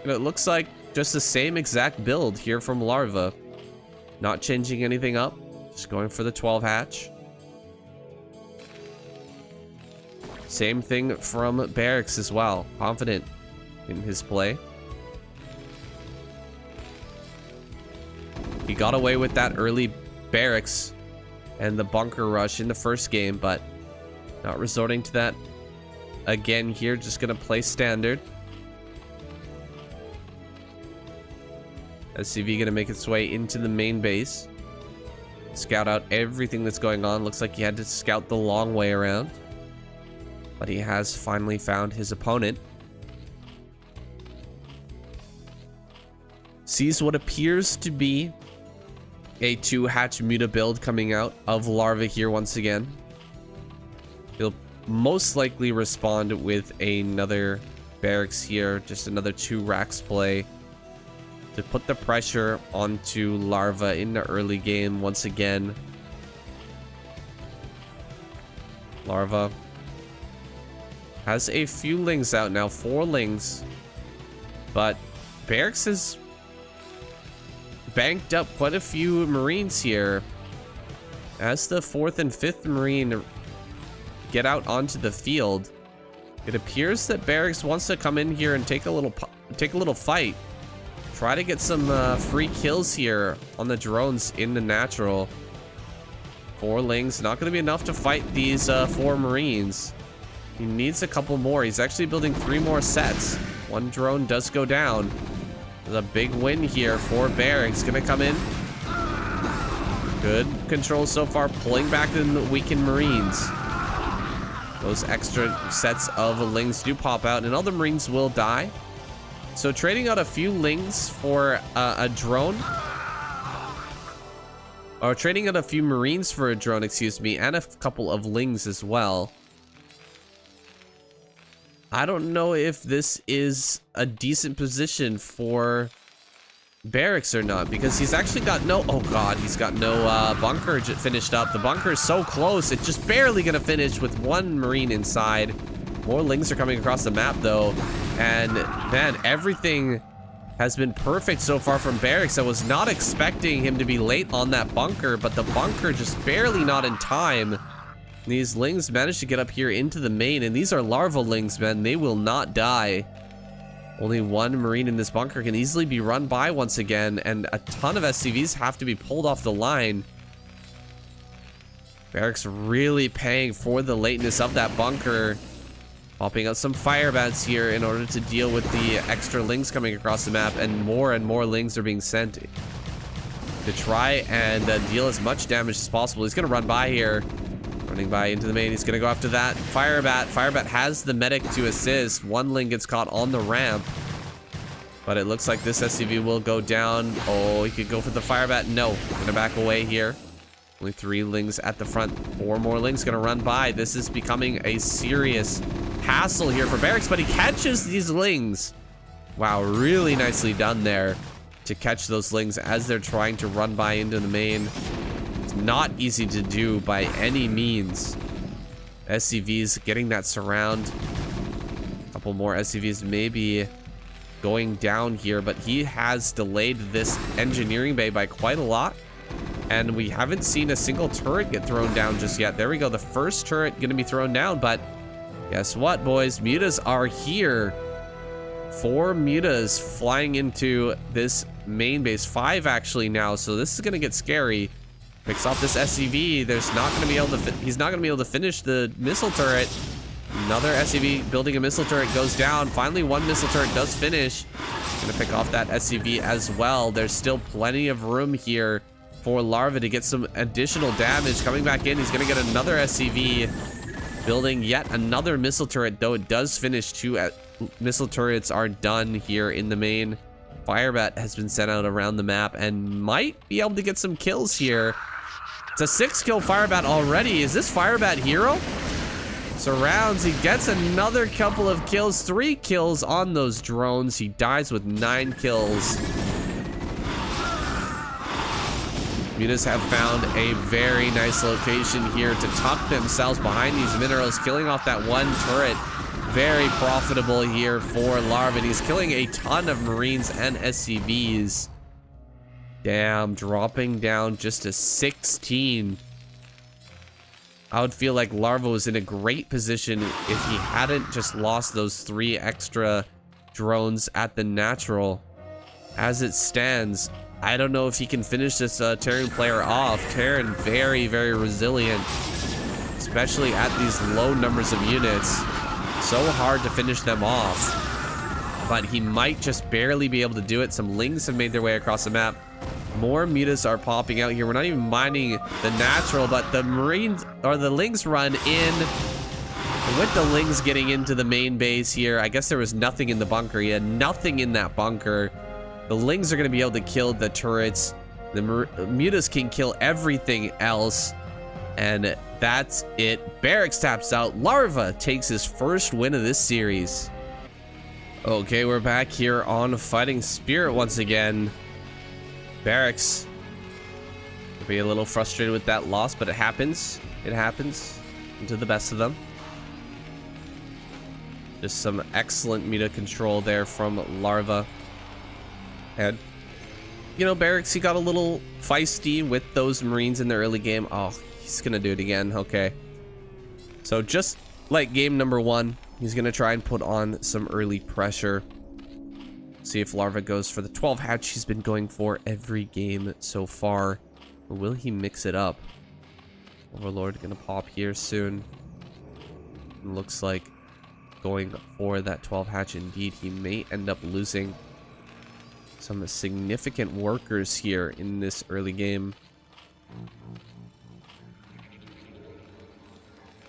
it looks like just the same exact build here from Larva. Not changing anything up. Just going for the 12 hatch. Same thing from BarrackS as well. Confident in his play. He got away with that early BarrackS and the bunker rush in the first game, but not resorting to that again here. Just gonna play standard. SCV gonna make its way into the main base. Scout out everything that's going on. Looks like he had to scout the long way around, but he has finally found his opponent. Sees what appears to be a 2-hatch Muta build coming out of Larva here once again. most likely respond with another barracks here, just another 2 racks play to put the pressure onto Larva in the early game once again. Larva has a few lings out now, 4 lings, but barracks has banked up quite a few Marines here. As the 4th and 5th Marine get out onto the field, it appears that barracks wants to come in here and take a little fight. Try to get some free kills here on the drones in the natural. 4 lings, not going to be enough to fight these 4 Marines. He needs a couple more. He's actually building 3 more sets. 1 drone does go down. There's a big win here for barracks. Gonna come in. Good control so far, pulling back the weakened Marines. Those extra sets of lings do pop out, and other Marines will die. So trading out a few lings for a drone, or trading out a few Marines for a drone, excuse me, and a couple of lings as well. I don't know if this is a decent position for barracks or not, because he's actually got no, oh god, he's got no bunker finished up. The bunker is so close, it's just barely gonna finish with 1 Marine inside. More lings are coming across the map though, and man, everything has been perfect so far from barracks. I was not expecting him to be late on that bunker, but the bunker just barely not in time. These lings managed to get up here into the main, and these are larva lings, man. They will not die. Only 1 Marine in this bunker can easily be run by once again, and a ton of SCVs have to be pulled off the line. Barracks really paying for the lateness of that bunker. Popping out some fire bats here in order to deal with the extra lings coming across the map, and more lings are being sent to try and deal as much damage as possible. He's gonna run by here. Running by into the main, he's gonna go after that fire bat. Fire bat has the medic to assist. 1 ling gets caught on the ramp, but it looks like this SCV will go down. Oh, he could go for the fire bat. No, gonna back away here. Only 3 lings at the front. 4 more lings gonna run by. This is becoming a serious hassle here for barracks, but he catches these lings. Wow, really nicely done there to catch those lings as they're trying to run by into the main. Not easy to do by any means. SCVs getting that surround. A couple more SCVs maybe going down here, but he has delayed this engineering bay by quite a lot, and we haven't seen a single turret get thrown down just yet. There we go, the first turret gonna be thrown down, but guess what, boys? Mutas are here. 4 mutas flying into this main base. 5 actually now, so this is gonna get scary. Picks off this SCV. There's not going to be able to. He's not going to be able to finish the missile turret. Another SCV building a missile turret goes down. Finally, 1 missile turret does finish. Going to pick off that SCV as well. There's still plenty of room here for Larva to get some additional damage. Coming back in, he's going to get another SCV. Building yet another missile turret, though it does finish. 2 missile turrets are done here in the main. Firebat has been sent out around the map and might be able to get some kills here. It's a 6-kill Firebat already. Is this Firebat hero? Surrounds, he gets another couple of kills, 3 kills on those drones. He dies with 9 kills. Mutas have found a very nice location here to tuck themselves behind these minerals, killing off that 1 turret. Very profitable here for Larva. He's killing a ton of Marines and SCVs. Damn, dropping down just to 16. I would feel like Larva was in a great position if he hadn't just lost those 3 extra drones at the natural. As it stands, I don't know if he can finish this Terran player off. Terran very, very resilient, especially at these low numbers of units. So hard to finish them off, but he might just barely be able to do it. Some lings have made their way across the map. More mutas are popping out here. We're not even mining the natural, but the Marines or the lings run in. With the lings getting into the main base here, I guess there was nothing in the bunker. He had nothing in that bunker. The lings are going to be able to kill the turrets. The mutas can kill everything else. And that's it. BarrackS taps out. Larva takes his first win of this series. Okay, we're back here on Fighting Spirit once again. BarrackS will be a little frustrated with that loss, but it happens. It happens to the best of them. Just some excellent meta control there from Larva. And, you know, BarrackS, he got a little feisty with those Marines in the early game. Oh, he's gonna do it again. Okay. So just like game number 1, he's gonna try and put on some early pressure. See if Larva goes for the 12 hatch he's been going for every game so far. Or will he mix it up? Overlord gonna pop here soon. Looks like going for that 12 hatch indeed. He may end up losing some significant workers here in this early game.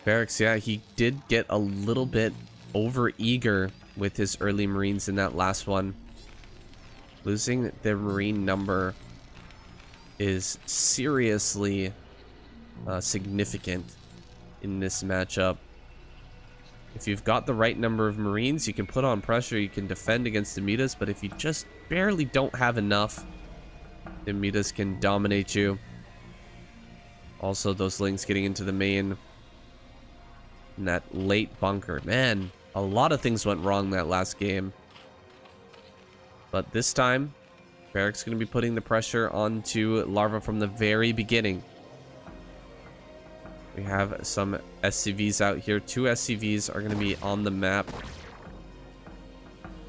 BarrackS, yeah, he did get a little bit over eager with his early Marines in that last one. Losing their Marine number is seriously significant in this matchup. If you've got the right number of Marines, you can put on pressure, you can defend against the metas, but if you just barely don't have enough, the metas can dominate you. Also, those Lings getting into the main. And that late bunker. Man, a lot of things went wrong that last game. But this time, BarrackS going to be putting the pressure onto Larva from the very beginning. We have some SCVs out here. 2 SCVs are going to be on the map.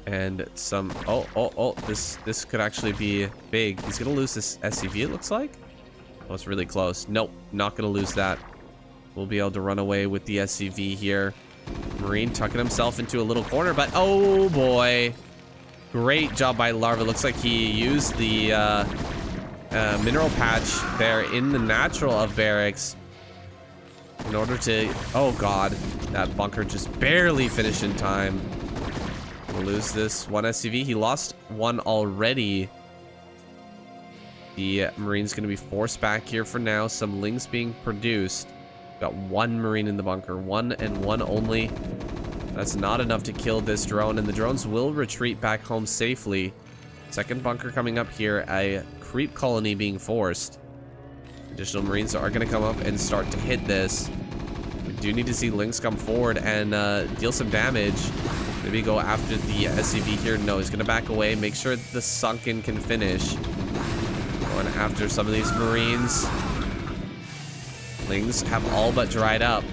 And some... Oh, this could actually be big. He's going to lose this SCV, it looks like. Oh, it's really close. Nope, not going to lose that. We'll be able to run away with the SCV here. Marine tucking himself into a little corner, but oh boy. Great job by Larva. Looks like he used the mineral patch there in the natural of BarrackS in order to... Oh god, that bunker just barely finished in time. We'll lose this one SCV. He lost one already. The Marine's going to be forced back here for now. Some Lings being produced. Got 1 Marine in the bunker. 1 and 1 only. That's not enough to kill this drone, and the drones will retreat back home safely. Second bunker coming up here. A creep colony being forced. Additional Marines are going to come up and start to hit this. We do need to see Lings come forward and deal some damage. Maybe go after the SCV here. No, he's going to back away. Make sure the Sunken can finish. Going after some of these Marines. Lings have all but dried up.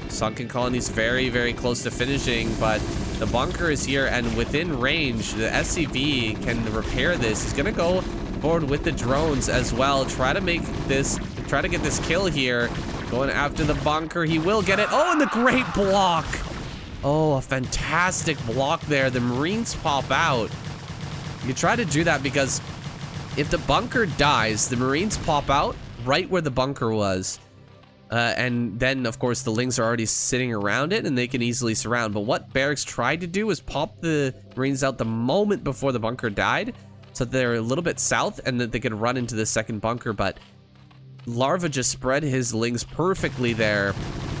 Sunken colony's very, very close to finishing, but the bunker is here and within range. The SCV can repair this. He's gonna go forward with the drones as well. Try to get this kill here. Going after the bunker. He will get it. Oh, and the great block. Oh, a fantastic block there. The Marines pop out. You try to do that because if the bunker dies, the Marines pop out right where the bunker was. And then, of course, the Lings are already sitting around it, and they can easily surround. But what BarrackS tried to do was pop the Marines out the moment before the bunker died, so that they're a little bit south, and that they could run into the second bunker. But Larva just spread his Lings perfectly there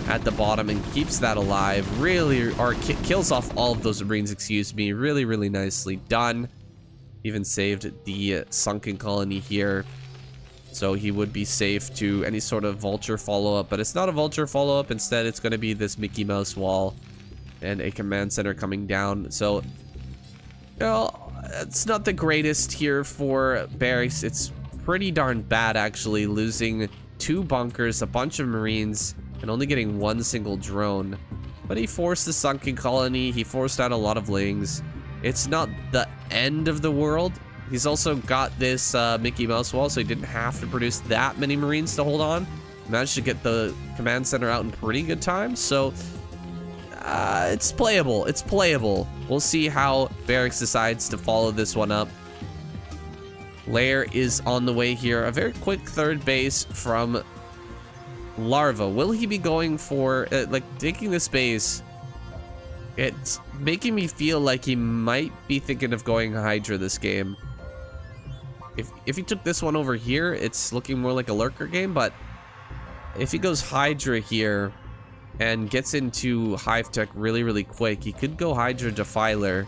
at the bottom and keeps that alive. Really, or kills off all of those Marines, excuse me. Really, really nicely done. Even saved the Sunken colony here. So he would be safe to any sort of vulture follow-up, but it's not a vulture follow-up. Instead, it's going to be this Mickey Mouse wall and a command center coming down. So, you know, it's not the greatest here for BarrackS. It's pretty darn bad, actually, losing 2 bunkers, a bunch of Marines, and only getting 1 single drone. But he forced the Sunken colony. He forced out a lot of Lings. It's not the end of the world. He's also got this Mickey Mouse wall, so he didn't have to produce that many Marines to hold on. Managed to get the command center out in pretty good time, so it's playable. It's playable. We'll see how BarrackS decides to follow this one up. Lair is on the way here. A very quick third base from Larva. Will he be going for, like, taking this base? It's making me feel like he might be thinking of going Hydra this game. If he took this one over here, it's looking more like a lurker game, but if he goes Hydra here and gets into Hive Tech really quick, he could go Hydra Defiler.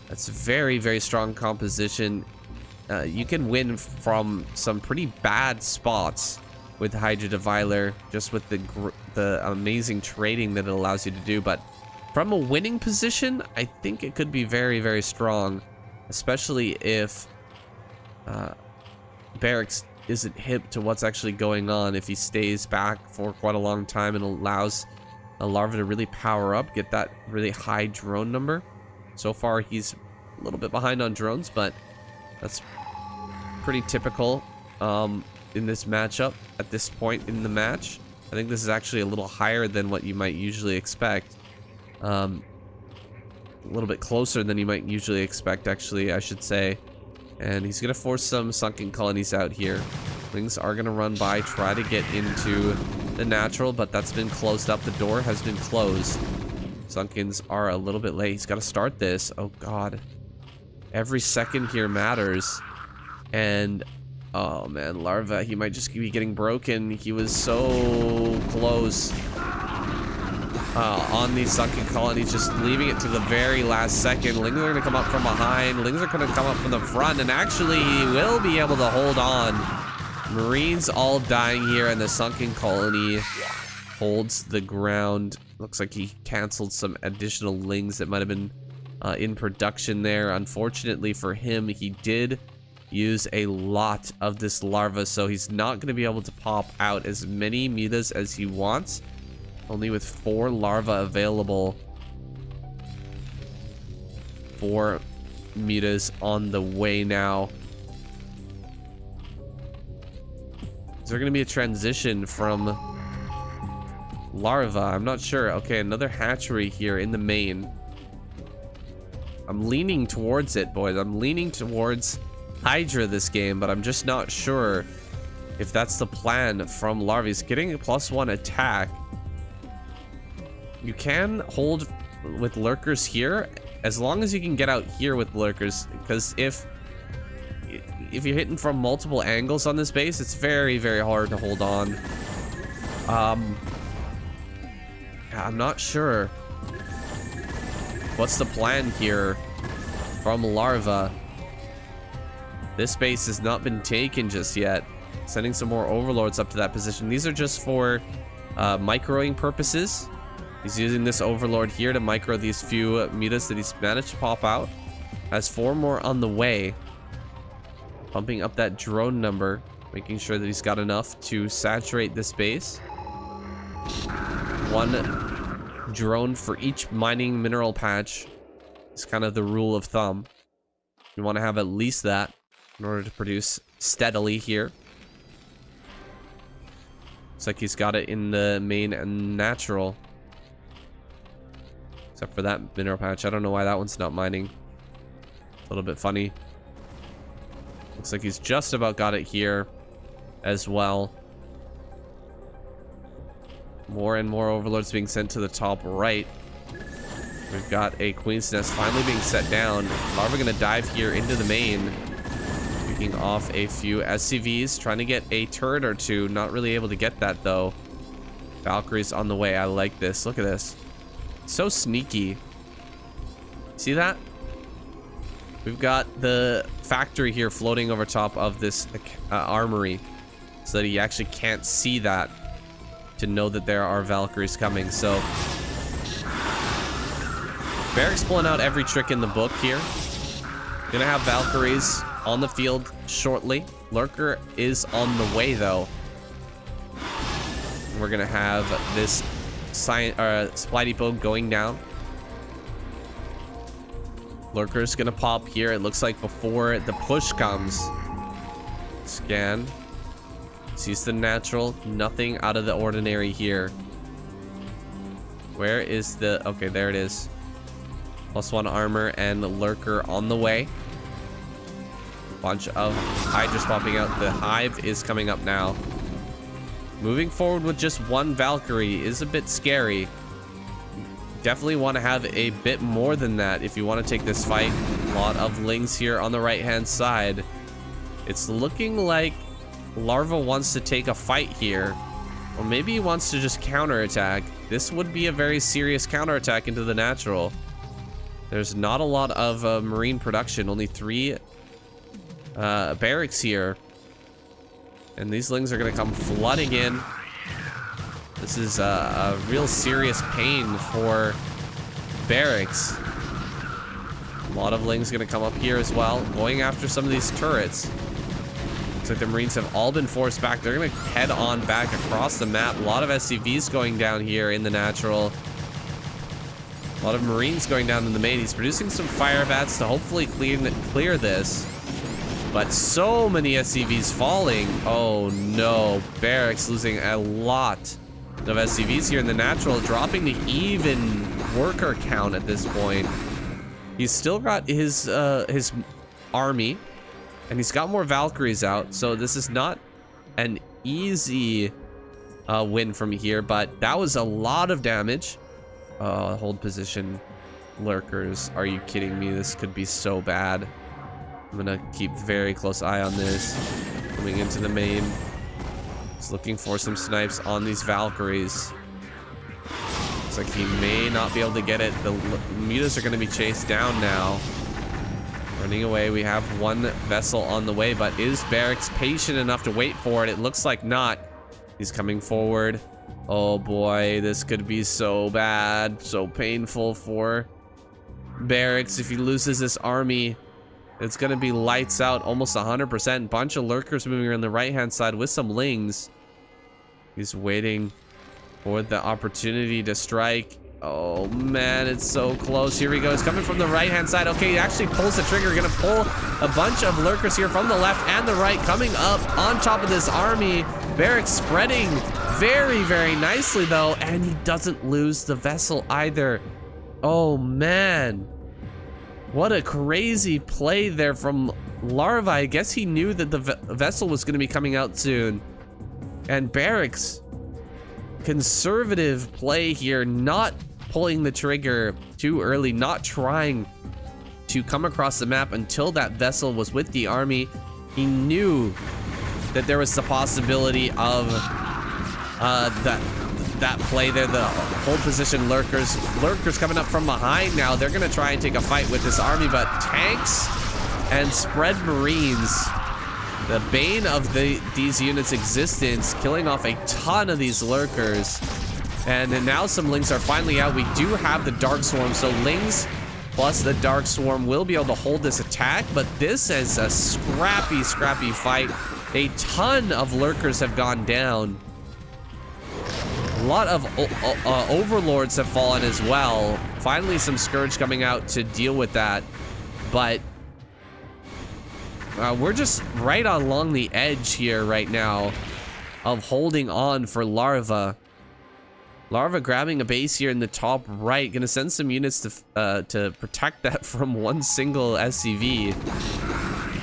That's very, very strong composition. You can win from some pretty bad spots with Hydra Defiler, just with the amazing trading that it allows you to do. But from a winning position, I think it could be very, very strong, especially if BarrackS isn't hip to what's actually going on. If he stays back for quite a long time and allows a Larva to really power up, get that really high drone number. So far, he's a little bit behind on drones, but that's pretty typical in this matchup at this point in the match. I think this is actually a little higher than what you might usually expect. A little bit closer than you might usually expect, actually, I should say. And he's going to force some sunken colonies out here. Things are going to run by, try to get into the natural, but that's been closed up. The door has been closed. Sunkens are a little bit late. He's got to start this. Oh, God. Every second here matters. And, oh, man, Larva, he might just be getting broken. He was so close on these sunken colonies, just leaving it to the very last second. Lings are going to come up from behind. Lings are going to come up from the front, and actually he will be able to hold on. Marines all dying here, and the sunken colony holds the ground. Looks like he canceled some additional Lings that might have been in production there. Unfortunately for him, he did use a lot of this Larva, so he's not going to be able to pop out as many mutas as he wants. Only with 4 Larva available. 4 mutas on the way now. Is there going to be a transition from Larva? I'm not sure. Okay, another hatchery here in the main. I'm leaning towards it, boys. I'm leaning towards Hydra this game, but I'm just not sure if that's the plan from Larva. He's getting a +1 attack. You can hold with lurkers here as long as you can get out here with lurkers, because if you're hitting from multiple angles on this base, it's very, very hard to hold on. I'm not sure what's the plan here from Larva. This base has not been taken just yet. Sending some more overlords up to that position. These are just for microing purposes. He's using this overlord here to micro these few mutas that he's managed to pop out. Has 4 more on the way. Pumping up that drone number, making sure that he's got enough to saturate this base. 1 drone for each mining mineral patch is kind of the rule of thumb. You want to have at least that in order to produce steadily here. Looks like he's got it in the main and natural. Except for that mineral patch. I don't know why that one's not mining. A little bit funny. Looks like he's just about got it here as well. More and more overlords being sent to the top right. We've got a Queen's Nest finally being set down. Larva gonna dive here into the main. Picking off a few SCVs. Trying to get a turret or 2. Not really able to get that though. Valkyries on the way. I like this. Look at this. So sneaky. See that? We've got the factory here floating over top of this armory, so that he actually can't see that to know that there are Valkyries coming. So BarrackS pulling out every trick in the book here. Gonna have Valkyries on the field shortly. Lurker is on the way though. We're gonna have this supply depot going down. Lurker's gonna pop here. It looks like before the push comes. Scan. Sees the natural. Nothing out of the ordinary here. Where is the... Okay, there it is. +1 armor and Lurker on the way. Bunch of Hydras popping out. The Hive is coming up now. Moving forward with just 1 Valkyrie is a bit scary. Definitely want to have a bit more than that if you want to take this fight. A lot of Lings here on the right-hand side. It's looking like Larva wants to take a fight here. Or maybe he wants to just counterattack. This would be a very serious counterattack into the natural. There's not a lot of marine production. Only 3 barracks here. And these lings are going to come flooding in. This is a real serious pain for barracks. A lot of lings going to come up here as well, going after some of these turrets. Looks like the Marines have all been forced back. They're going to head on back across the map. A lot of SCVs going down here in the natural. A lot of Marines going down in the main. He's producing some fire bats to hopefully clear this. But so many SCVs falling. Oh no, barracks losing a lot of SCVs here in the natural, dropping the even worker count at this point. He's still got his army, and he's got more Valkyries out, so this is not an easy win from here, but that was a lot of damage. Hold position, lurkers. Are you kidding me? This could be so bad. I'm gonna keep very close eye on this. Coming into the main. He's looking for some snipes on these Valkyries. Looks like he may not be able to get it. The mutas are gonna be chased down now. Running away. We have one vessel on the way, but is barracks patient enough to wait for it? It looks like not. He's coming forward. Oh boy, this could be so bad, so painful for barracks. If he loses this army, it's gonna be lights out, almost 100%. Bunch of lurkers moving around the right-hand side with some lings. He's waiting for the opportunity to strike. Oh man, it's so close. Here he goes, coming from the right-hand side. Okay, he actually pulls the trigger. Gonna pull a bunch of lurkers here from the left and the right, coming up on top of this army. Barracks spreading very, very nicely though, and he doesn't lose the vessel either. Oh man. What a crazy play there from Larva. I guess he knew that the vessel was going to be coming out soon. And barracks, conservative play here, not pulling the trigger too early, not trying to come across the map until that vessel was with the army. He knew that there was the possibility of that play there, the hold position lurkers coming up from behind now. They're gonna try and take a fight with this army, but tanks and spread Marines, the bane of these units' existence, killing off a ton of these lurkers. And then now some lings are finally out. We do have the Dark Swarm, so lings plus the Dark Swarm will be able to hold this attack, but this is a scrappy fight. A ton of lurkers have gone down. A lot of overlords have fallen as well. Finally, some Scourge coming out to deal with that. But we're just right along the edge here right now of holding on for Larva. Larva grabbing a base here in the top right. Gonna send some units to protect that from one single SCV.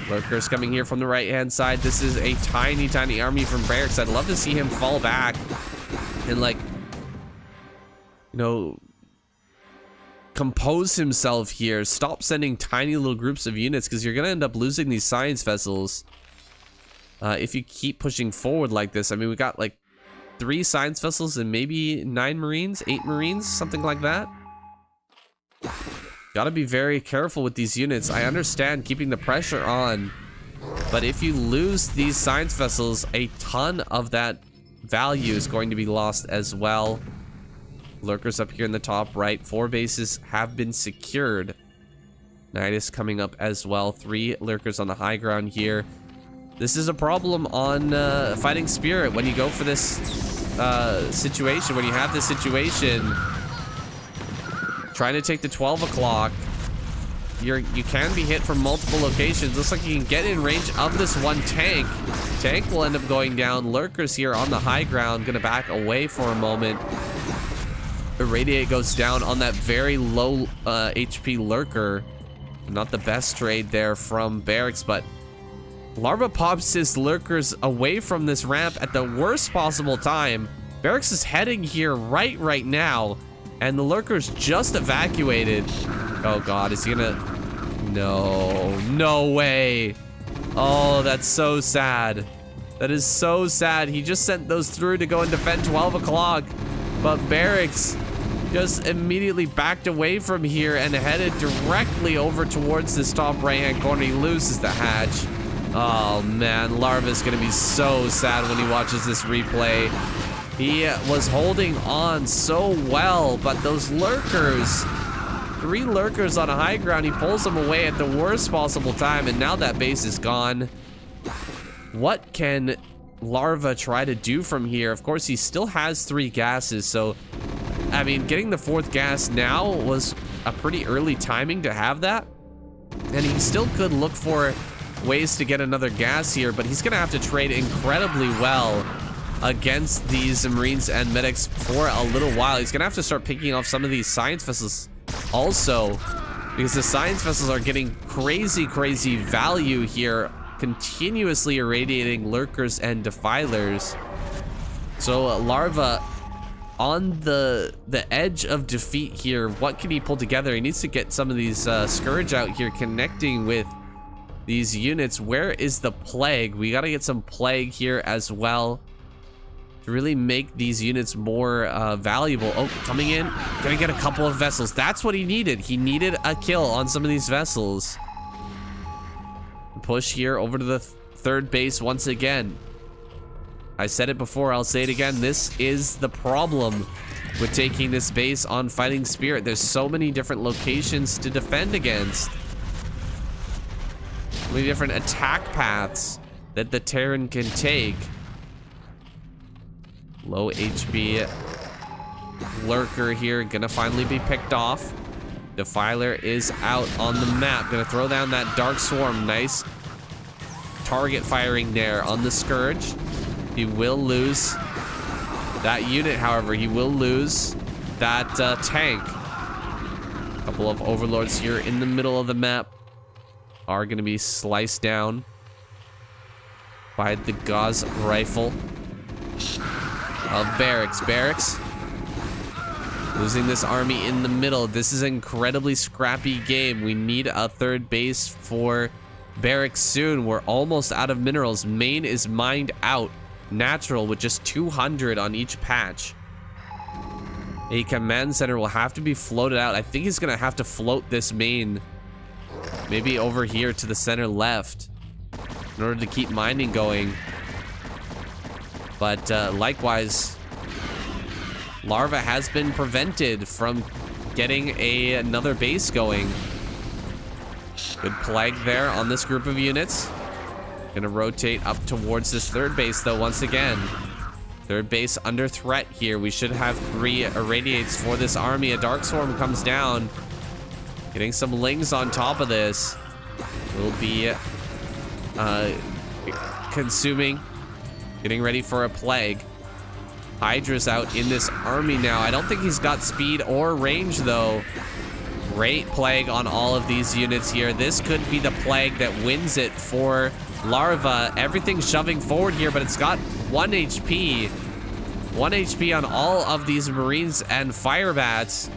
Lurkers coming here from the right-hand side. This is a tiny army from barracks. I'd love to see him fall back and, like, you know, compose himself here. Stop sending tiny little groups of units, because you're gonna end up losing these science vessels if you keep pushing forward like this. I mean, we got like 3 science vessels and maybe 9 Marines, 8 Marines, something like that. Gotta be very careful with these units. I understand keeping the pressure on, but if you lose these science vessels, a ton of that value is going to be lost as well. Lurkers up here in the top right. 4 bases have been secured. Nidus coming up as well. 3 lurkers on the high ground here. This is a problem on Fighting Spirit when you go for this situation. When you have this situation, trying to take the 12 o'clock, you can be hit from multiple locations. Looks like you can get in range of this one tank. Tank will end up going down. Lurkers here on the high ground, gonna back away for a moment. Irradiate goes down on that very low HP lurker. Not the best trade there from barracks, but Larva pops his lurkers away from this ramp at the worst possible time. Barracks is heading here right now, and the lurkers just evacuated. Oh god, is he gonna... No way. Oh, that's so sad. That is so sad. He just sent those through to go and defend 12 o'clock. But BarrackS just immediately backed away from here and headed directly over towards this top right-hand corner. He loses the hatch. Oh, man. Larva's going to be so sad when he watches this replay. He was holding on so well, but those lurkers, 3 lurkers on a high ground, he pulls them away at the worst possible time, and now that base is gone. What can Larva try to do from here? Of course, he still has 3 gases, so, I mean, getting the 4th gas now was a pretty early timing to have that, and he still could look for ways to get another gas here, but he's gonna have to trade incredibly well against these Marines and medics for a little while. He's gonna have to start picking off some of these science vessels also, because the science vessels are getting crazy value here, continuously irradiating lurkers and defilers. So Larva on the edge of defeat here. What can he pull together? He needs to get some of these Scourge out here connecting with these units. Where is the Plague? We gotta get some Plague here as well to really make these units more valuable. Oh, coming in. Gonna get a couple of vessels. That's what he needed. He needed a kill on some of these vessels. Push here over to the 3rd base once again. I said it before, I'll say it again. This is the problem with taking this base on Fighting Spirit. There's so many different locations to defend against. So many different attack paths that the Terran can take. Low HP lurker here, gonna finally be picked off. Defiler is out on the map. Gonna throw down that Dark Swarm. Nice target firing there on the Scourge. He will lose that unit, however. He will lose that tank. A couple of Overlords here in the middle of the map are gonna be sliced down by the Gauss rifle of BarrackS. Losing this army in the middle. This is an incredibly scrappy game. We need a 3rd base for BarrackS soon. We're almost out of minerals. Main is mined out. Natural with just 200 on each patch. A command center will have to be floated out. I think he's gonna have to float this main maybe over here to the center left in order to keep mining going. But likewise, Larva has been prevented from getting another base going. Good Plague there on this group of units. Gonna rotate up towards this 3rd base though once again. 3rd base under threat here. We should have 3 irradiates for this army. A Dark Swarm comes down. Getting some Lings on top of this. Will be consuming. Getting ready for a Plague. Hydra's out in this army now. I don't think he's got speed or range though. Great Plague on all of these units here. This could be the Plague that wins it for Larva. Everything's shoving forward here, but it's got 1 HP. 1 HP on all of these Marines and Firebats.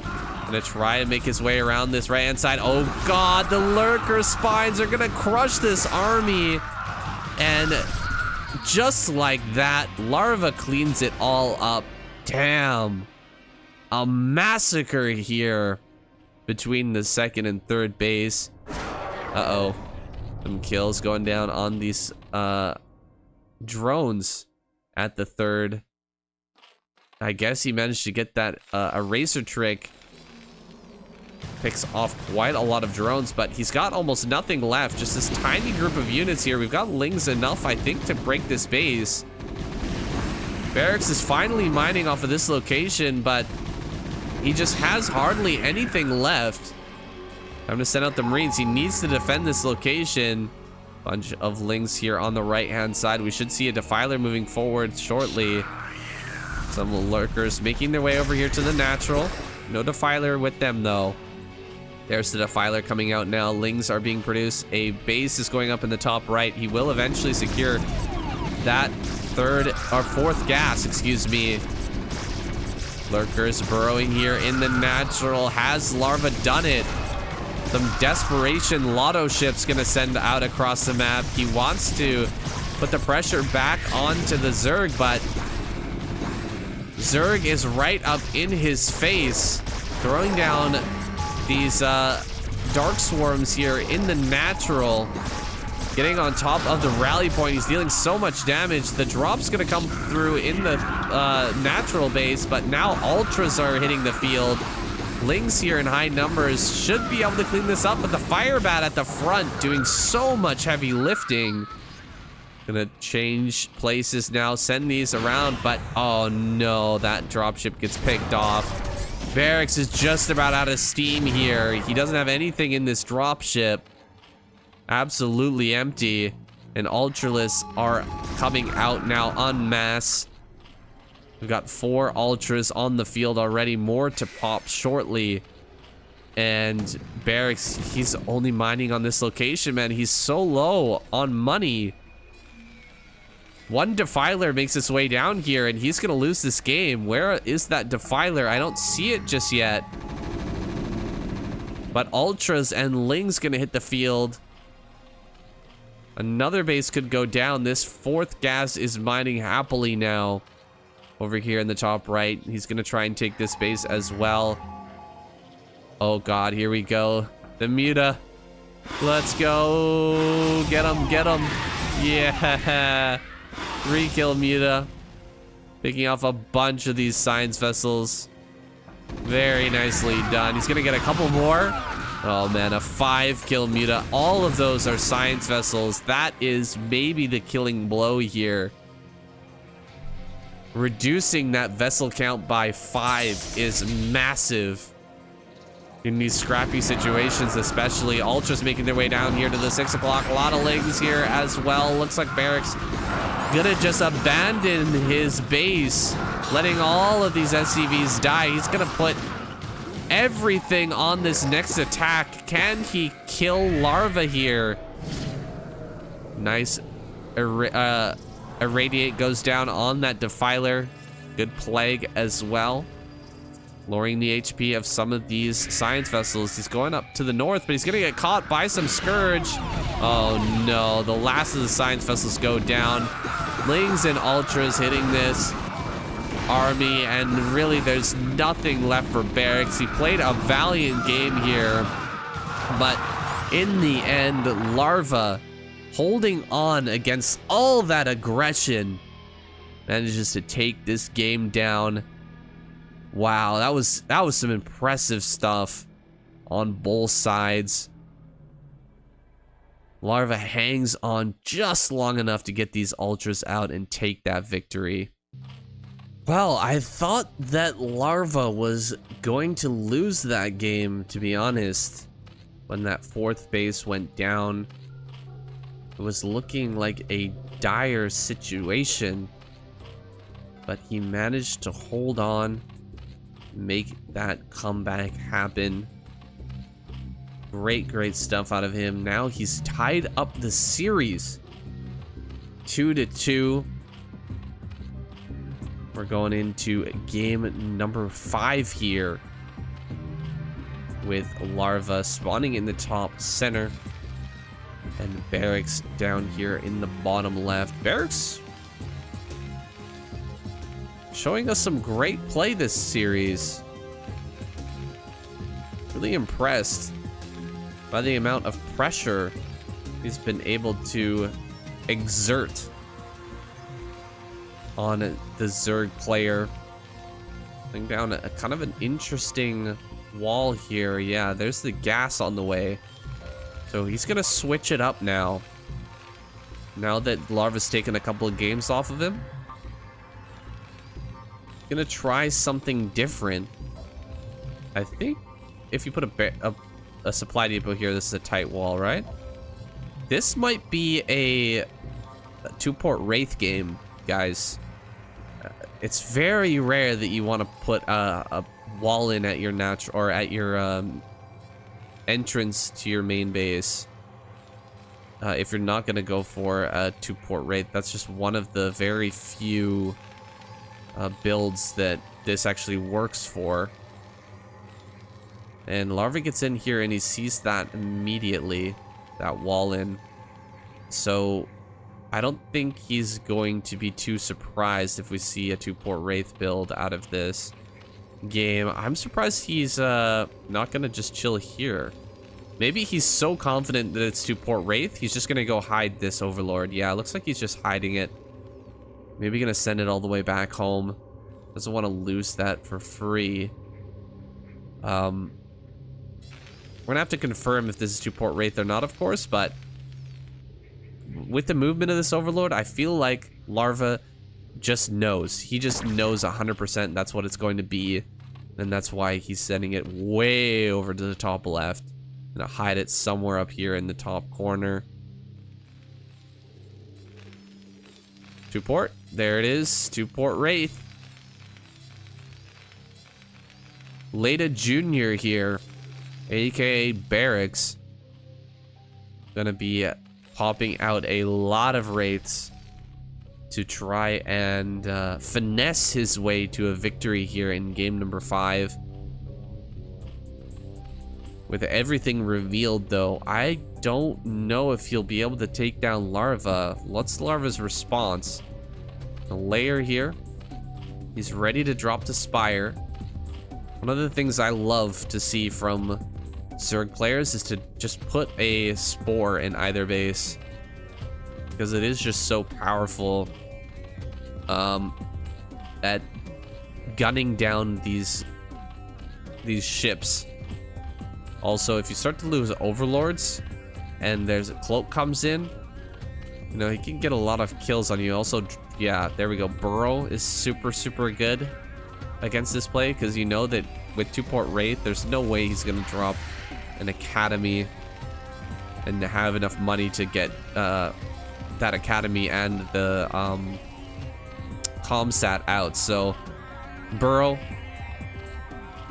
Gonna try and make his way around this right-hand side. Oh God, the Lurker Spines are gonna crush this army. And just like that, Larva cleans it all up. Damn. A massacre here between the 2nd and 3rd base. Uh-oh. Some kills going down on these drones at the 3rd. I guess he managed to get that eraser trick. Picks off quite a lot of drones, but he's got almost nothing left. Just this tiny group of units here. We've got Lings enough, I think, to break this base. BarrackS is finally mining off of this location, but he just has hardly anything left. I'm gonna send out the Marines. He needs to defend this location. Bunch of Lings here on the right-hand side. We should see a Defiler moving forward shortly. Some Lurkers making their way over here to the natural. No Defiler with them, though. There's the Defiler coming out now. Lings are being produced. A base is going up in the top right. He will eventually secure that 4th gas, excuse me. Lurkers burrowing here in the natural. Has Larva done it? Some desperation lotto ships gonna send out across the map. He wants to put the pressure back onto the Zerg, but Zerg is right up in his face, throwing down these Dark Swarms here in the natural, getting on top of the rally point. He's dealing so much damage. The drop's gonna come through in the natural base, but now Ultras are hitting the field. Lings here in high numbers should be able to clean this up, but the Fire Bat at the front doing so much heavy lifting. Gonna change places now, send these around, but oh no, that dropship gets picked off. BarrackS is just about out of steam here. He doesn't have anything in this dropship. Absolutely empty. And Ultralists are coming out now en masse. We've got 4 Ultras on the field already, more to pop shortly. And BarrackS, he's only mining on this location, man. He's so low on money. One Defiler makes its way down here, and he's gonna lose this game. Where is that Defiler? I don't see it just yet. But Ultras and Ling's gonna hit the field. Another base could go down. This 4th gas is mining happily now. Over here in the top right. He's gonna try and take this base as well. Oh god, here we go. The Muta. Let's go. Get him, get him. Yeah. 3-kill Muta. Picking off a bunch of these science vessels. Very nicely done. He's gonna get a couple more. Oh man, a 5-kill Muta. All of those are science vessels. That is maybe the killing blow here. Reducing that vessel count by 5 is massive in these scrappy situations, especially. Ultras making their way down here to the 6 o'clock. A lot of Lings here as well. Looks like BarrackS gonna just abandon his base, letting all of these SCVs die. He's gonna put everything on this next attack. Can he kill Larva here? Nice. Irradiate goes down on that Defiler. Good Plague as well. Lowering the HP of some of these science vessels. He's going up to the north, but he's gonna get caught by some Scourge. Oh no, the last of the science vessels go down. Lings and Ultras hitting this army, and really there's nothing left for BarrackS. He played a valiant game here, but in the end, Larva, holding on against all that aggression, manages to take this game down. Wow, that was some impressive stuff on both sides. Larva hangs on just long enough to get these Ultras out and take that victory. Well, I thought that Larva was going to lose that game, to be honest. When that 4th base went down, it was looking like a dire situation, but he managed to hold on, make that comeback happen. Great stuff out of him. Now he's tied up the series 2-2. We're going into game number 5 here, with Larva spawning in the top center and BarrackS down here in the bottom left. BarrackS showing us some great play this series. Really impressed by the amount of pressure he's been able to exert on the Zerg player. Putting down a kind of an interesting wall here. Yeah, there's the gas on the way. So he's gonna switch it up now. Now that Larva's taken a couple of games off of him. Gonna try something different. I think if you put a supply depot here, this is a tight wall, right? This might be a 2-port Wraith game, guys. It's very rare that you want to put a wall in at your or at your entrance to your main base. If you're not going to go for a 2-port Wraith, that's just one of the very few builds that this actually works for. And Larva gets in here and he sees that immediately, that wall in. So I don't think he's going to be too surprised if we see a 2-port Wraith build out of this game. I'm surprised he's not gonna just chill here. Maybe he's so confident that it's 2-port Wraith, he's just gonna go hide this Overlord. Yeah, it looks like he's just hiding it. Maybe gonna send it all the way back home. Doesn't want to lose that for free. We're gonna have to confirm if this is 2-port Wraith or not, of course, but with the movement of this Overlord, I feel like Larva just knows. He just knows 100% that's what it's going to be, and that's why he's sending it way over to the top left. Gonna hide it somewhere up here in the top corner. 2-port. There it is. 2-port Wraith. Leda Jr. here, aka BarrackS, gonna be popping out a lot of Wraiths to try and finesse his way to a victory here in game number 5. With everything revealed, though, I don't know if he'll be able to take down Larva. What's Larva's response? A layer here. He's ready to drop the Spire. One of the things I love to see from Zerg players is to just put a Spore in either base, because it is just so powerful at gunning down these ships. Also, if you start to lose Overlords and there's a cloak comes in, you know, he can get a lot of kills on you. Also, yeah, there we go. Burrow is super good against this play, because you know that with 2-port Wraith, there's no way he's gonna drop an Academy and have enough money to get that Academy and the Comsat out. So Burrow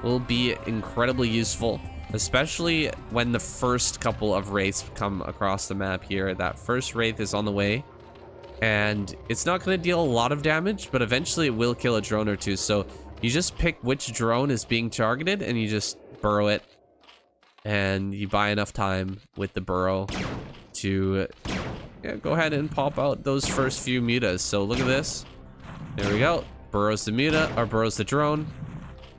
will be incredibly useful, especially when the first couple of Wraiths come across the map here. That first Wraith is on the way, and it's not going to deal a lot of damage, but eventually it will kill a drone or two. So you just pick which drone is being targeted and you just burrow it, and you buy enough time with the burrow to go ahead and pop out those first few mutas. So look at this. There we go. Burrows the muta, or burrows the drone,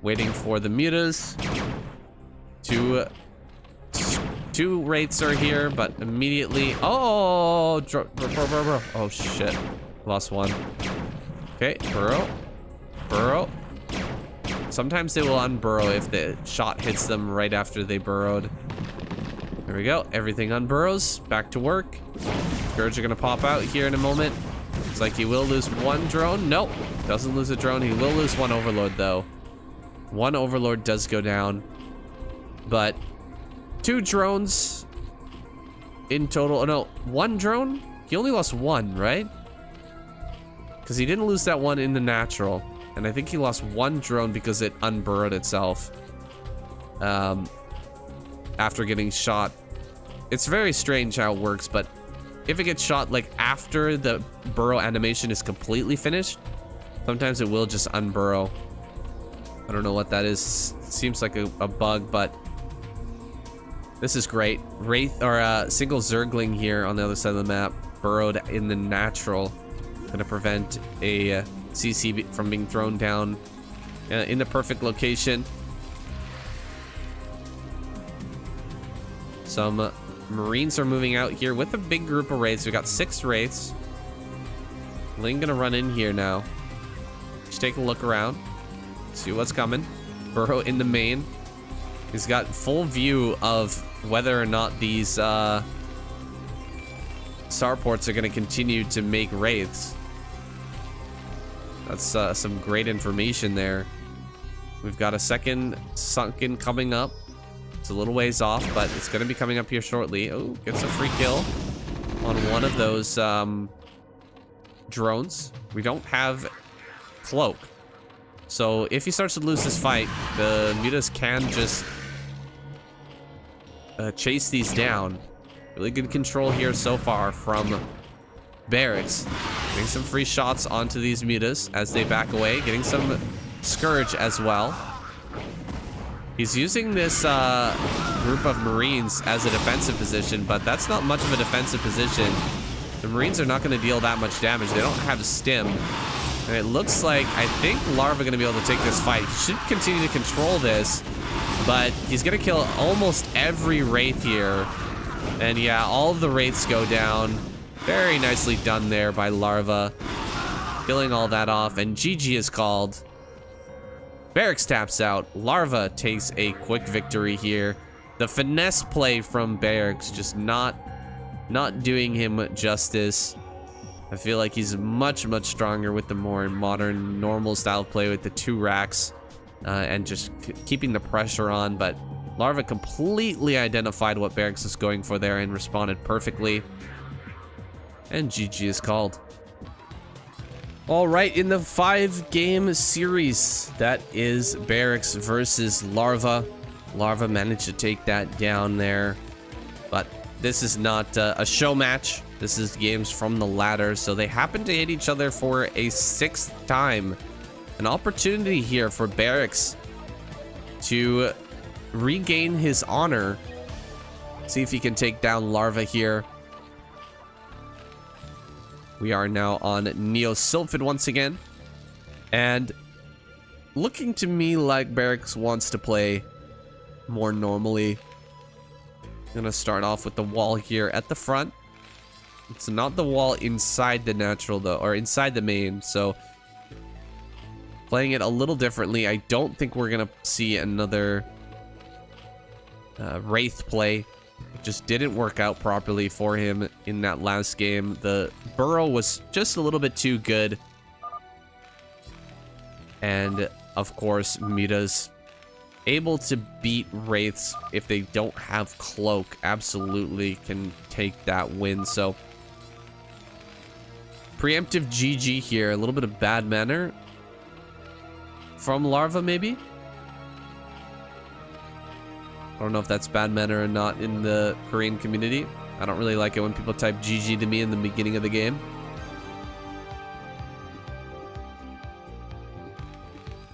waiting for the mutas. Two Wraiths are here, but immediately, oh, bro. Oh shit, lost one. Okay, burrow. Sometimes they will unburrow if the shot hits them right after they burrowed. There we go. Everything unburrows. Back to work. Scourge are gonna pop out here in a moment. Looks like he will lose one drone. Nope, doesn't lose a drone. He will lose one Overlord though. One Overlord does go down, but 2 drones in total. Oh no, 1 drone? He only lost 1, right? Because he didn't lose that one in the natural. And I think he lost 1 drone because it unburrowed itself after getting shot. It's very strange how it works, but if it gets shot like after the burrow animation is completely finished, sometimes it will just unburrow. I don't know what that is. It seems like a bug, but this is great. Wraith, or single Zergling here on the other side of the map, burrowed in the natural. Gonna prevent a CC from being thrown down in the perfect location. Some Marines are moving out here with a big group of Wraiths. We got 6 Wraiths. Ling gonna run in here now. Just take a look around, see what's coming. Burrow in the main. He's got full view of whether or not these starports are gonna continue to make Wraiths. That's some great information there. We've got a second sunken coming up. It's a little ways off, but it's going to be coming up here shortly. Oh, gets a free kill on one of those drones. We don't have cloak. So if he starts to lose this fight, the mutas can just chase these down. Really good control here so far from BarrackS. Getting some free shots onto these mutas as they back away. Getting some Scourge as well. He's using this group of Marines as a defensive position, but that's not much of a defensive position. The Marines are not going to deal that much damage. They don't have stim. And it looks like, I think Larva going to be able to take this fight. He should continue to control this, but he's going to kill almost every Wraith here. And yeah, all of the Wraiths go down. Very nicely done there by Larva. Killing all that off, and GG is called. BarrackS taps out. Larva takes a quick victory here. The finesse play from BarrackS just not doing him justice. I feel like he's much stronger with the more modern, normal style play with the 2 racks and just keeping the pressure on. But Larva completely identified what BarrackS was going for there and responded perfectly. And GG is called. All right, in the 5-game series, that is BarrackS versus Larva. Larva managed to take that down there, but this is not a show match. This is games from the ladder, so they happen to hit each other for a 6th time. An opportunity here for BarrackS to regain his honor. See if he can take down Larva here. We are now on Neo Sylphid once again. And looking to me like BarrackS wants to play more normally. Gonna start off with the wall here at the front. It's not the wall inside the natural though, or inside the main, so playing it a little differently. I don't think we're gonna see another Wraith play. It just didn't work out properly for him in that last game. The burrow was just a little bit too good. And of course, Mita's able to beat Wraiths if they don't have Cloak. Absolutely can take that win. So preemptive GG here. A little bit of bad manner from Larva, maybe. I don't know if that's bad manner or not in the Korean community. I don't really like it when people type GG to me in the beginning of the game.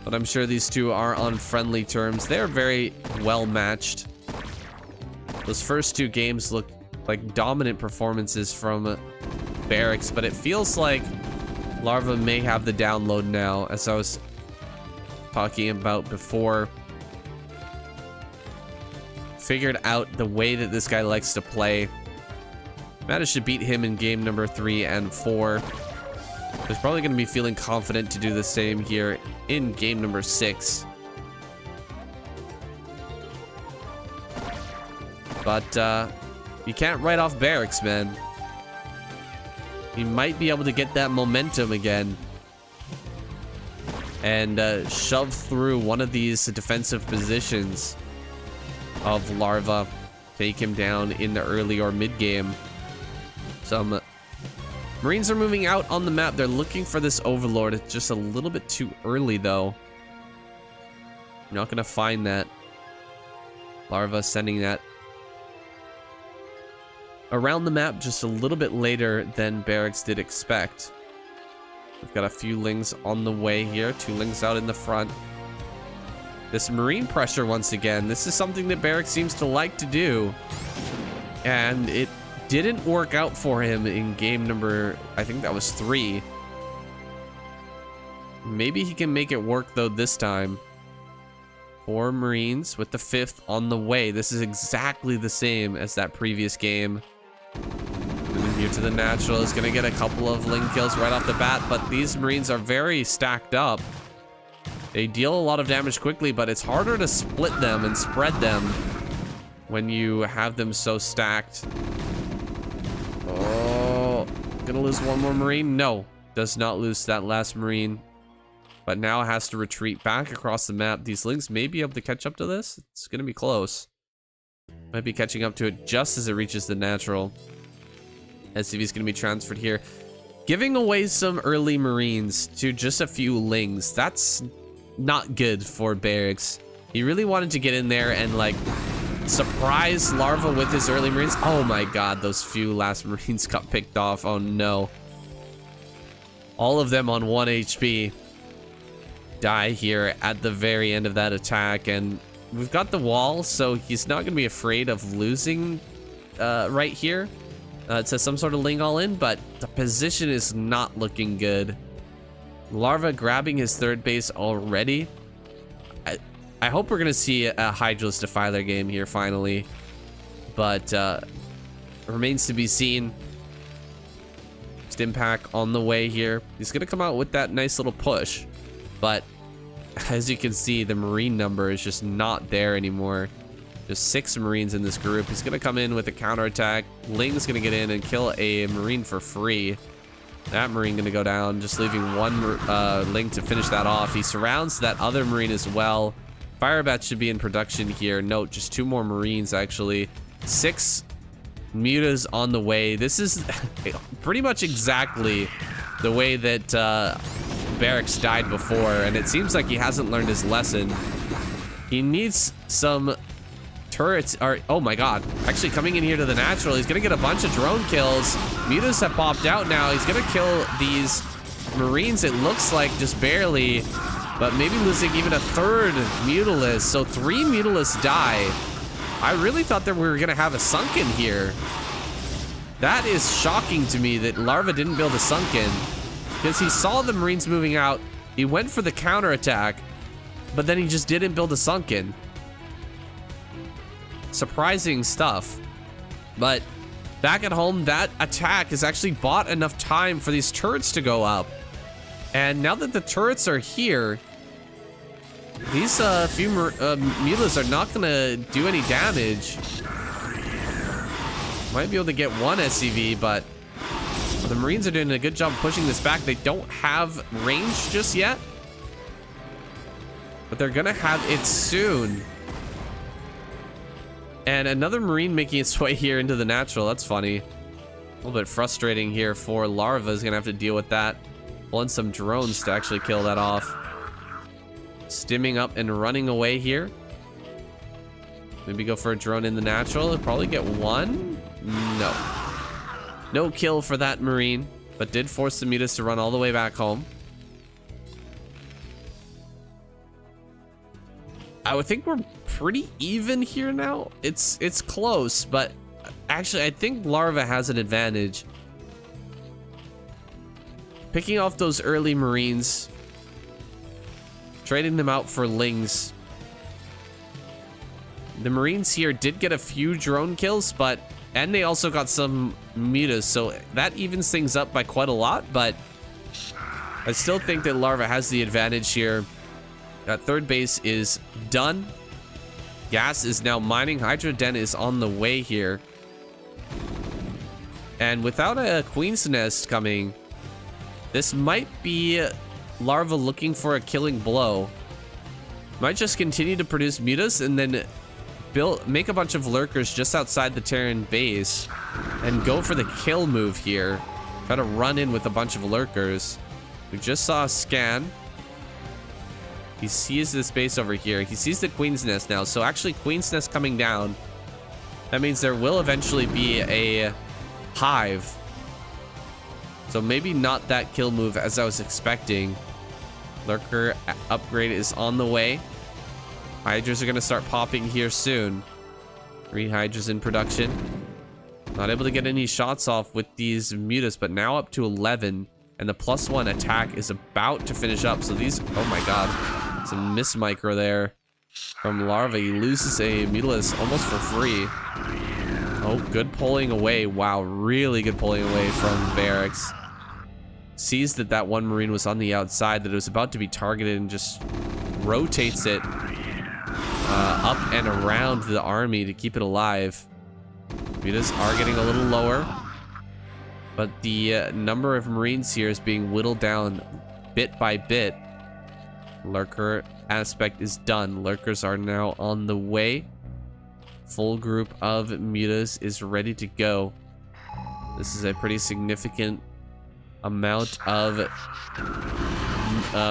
But I'm sure these two are on friendly terms. They're very well matched. Those first 2 games look like dominant performances from BarrackS, but it feels like Larva may have the download now, as I was talking about before. Figured out the way that this guy likes to play. Managed to beat him in game number 3 and 4. He's probably going to be feeling confident to do the same here in game number 6. But you can't write off BarrackS, man. He might be able to get that momentum again and shove through one of these defensive positions of Larva, take him down in the early or mid game. Some Marines are moving out on the map. They're looking for this Overlord. It's just a little bit too early though. You're not gonna find that. Larva sending that around the map just a little bit later than BarrackS did expect. We've got a few Lings on the way here. 2 Lings out in the front. This Marine pressure once again. This is something that BarrackS seems to like to do. And it didn't work out for him in game number, I think that was 3. Maybe he can make it work though this time. 4 Marines with the 5th on the way. This is exactly the same as that previous game. Moving here to the natural is going to get a couple of Ling kills right off the bat, but these Marines are very stacked up. They deal a lot of damage quickly, but it's harder to split them and spread them when you have them so stacked. Oh, gonna lose one more Marine? No, does not lose that last Marine, but now has to retreat back across the map. These Lings may be able to catch up to this. It's gonna be close. Might be catching up to it just as it reaches the natural. SCV is gonna be transferred here, giving away some early Marines to just a few Lings. That's not good for BarrackS. He really wanted to get in there and like surprise Larva with his early Marines. Oh my god, those few last Marines got picked off. Oh no. All of them on 1 HP die here at the very end of that attack, and we've got the wall, so he's not gonna be afraid of losing right here. It says some sort of Ling all in, but the position is not looking good. Larva grabbing his third base already. I hope we're gonna see a Hydralis Defiler game here finally, but remains to be seen. Stimpack on the way here. He's gonna come out with that nice little push, but as you can see, the Marine number is just not there anymore. There's 6 Marines in this group. He's gonna come in with a counterattack. Ling's gonna get in and kill a Marine for free. That Marine gonna go down, just leaving one Ling to finish that off. He surrounds that other Marine as well. Firebat should be in production here. Note, just 2 more Marines actually. 6 Mutas on the way. This is pretty much exactly the way that BarrackS died before, and it seems like he hasn't learned his lesson. He needs some turrets. Oh my god, actually coming in here to the natural. He's gonna get a bunch of drone kills. Mutas have popped out now. He's gonna kill these Marines, it looks like, just barely, but maybe losing even a 3rd Mutalisk. So 3 Mutalisks die. I really thought that we were gonna have a sunken here. That is shocking to me that Larva didn't build a sunken, because he saw the Marines moving out. He went for the counterattack, but then he just didn't build a sunken. Surprising stuff. But back at home, that attack has actually bought enough time for these turrets to go up. And now that the turrets are here, these few Mutas are not gonna do any damage. Might be able to get 1 SCV, but the Marines are doing a good job pushing this back. They don't have range just yet, but they're gonna have it soon. And another Marine making its way here into the natural. That's funny. A little bit frustrating here for Larva. Is gonna have to deal with that. Want some drones to actually kill that off. Stimming up and running away here. Maybe go for a drone in the natural. He'll probably get 1. No. No kill for that Marine, but did force the Mutas to run all the way back home. I would think we're pretty even here now. It's close, but actually I think Larva has an advantage. Picking off those early Marines, trading them out for Lings. The Marines here did get a few drone kills, and they also got some Mutas, so that evens things up by quite a lot, but I still think that Larva has the advantage here. That 3rd base is done. Gas is now mining. Hydra Den is on the way here. And without a Queen's Nest coming, this might be Larva looking for a killing blow. Might just continue to produce Mutas and then make a bunch of lurkers just outside the Terran base and go for the kill move here. Try to run in with a bunch of lurkers. We just saw a scan. He sees this base over here. He sees the Queen's Nest now. So actually Queen's Nest coming down. That means there will eventually be a hive. So maybe not that kill move as I was expecting. Lurker upgrade is on the way. Hydras are going to start popping here soon. 3 Hydras in production. Not able to get any shots off with these Mutas, but now up to 11. And the +1 attack is about to finish up. So these, oh my god. Some miss micro there from Larva. He loses a Mutalisk almost for free. Oh, good pulling away. Wow, really good pulling away from BarrackS. Sees that that 1 Marine was on the outside, that it was about to be targeted, and just rotates it up and around the army to keep it alive. Mutas are getting a little lower, but the number of Marines here is being whittled down bit by bit. Lurker aspect is done. Lurkers are now on the way. Full group of Mutas is ready to go. This is a pretty significant amount of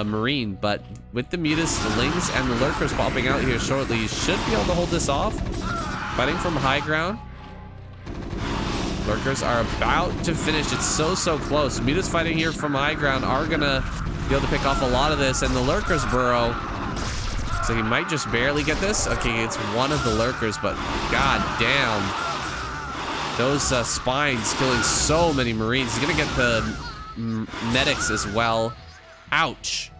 Marine, but with the Mutas, the Lings, and the Lurkers popping out here shortly, you should be able to hold this off. Fighting from high ground. Lurkers are about to finish. It's so close. Mutas fighting here from high ground are gonna be able to pick off a lot of this, and the Lurkers burrow. So he might just barely get this. Okay, it's one of the Lurkers, but god damn. Those spines killing so many Marines. He's gonna get the medics as well. Ouch.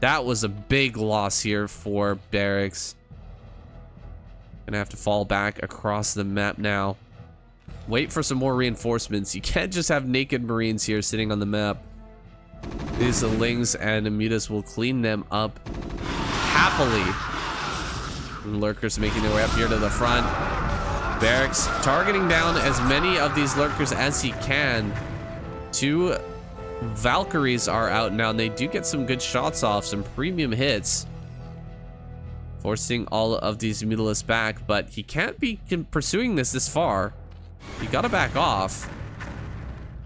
That was a big loss here for BarrackS. Gonna have to fall back across the map now. Wait for some more reinforcements. You can't just have naked Marines here sitting on the map. These Lings and Mutas will clean them up happily. And Lurkers making their way up here to the front. BarrackS targeting down as many of these Lurkers as he can. 2 Valkyries are out now, and they do get some good shots off, some premium hits. Forcing all of these Mutalisks back, but he can't be pursuing this far. You gotta back off.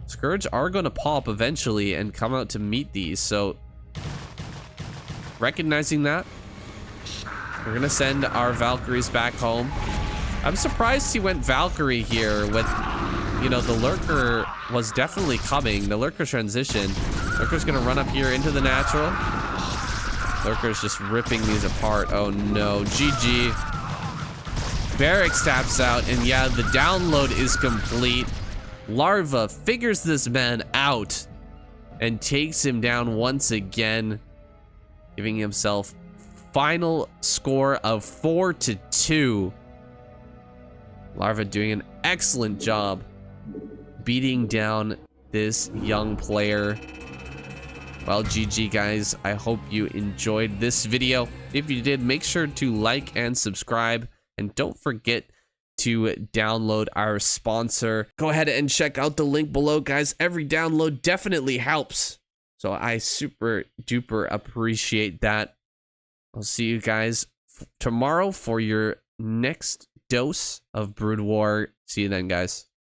Scourge are gonna pop eventually and come out to meet these, so recognizing that, we're gonna send our Valkyries back home. I'm surprised he went Valkyrie here with, you know, the Lurker was definitely coming. The Lurker transition. Lurker's gonna run up here into the natural. Lurker's just ripping these apart. Oh no, GG. BarrackS taps out, and yeah, the download is complete. Larva figures this man out and takes him down once again, giving himself final score of 4-2. Larva doing an excellent job beating down this young player. Well, GG guys, I hope you enjoyed this video. If you did, make sure to like and subscribe, and don't forget to download our sponsor. Go ahead and check out the link below, guys. Every download definitely helps, so I super duper appreciate that. I'll see you guys tomorrow for your next dose of Broodwar. See you then, guys.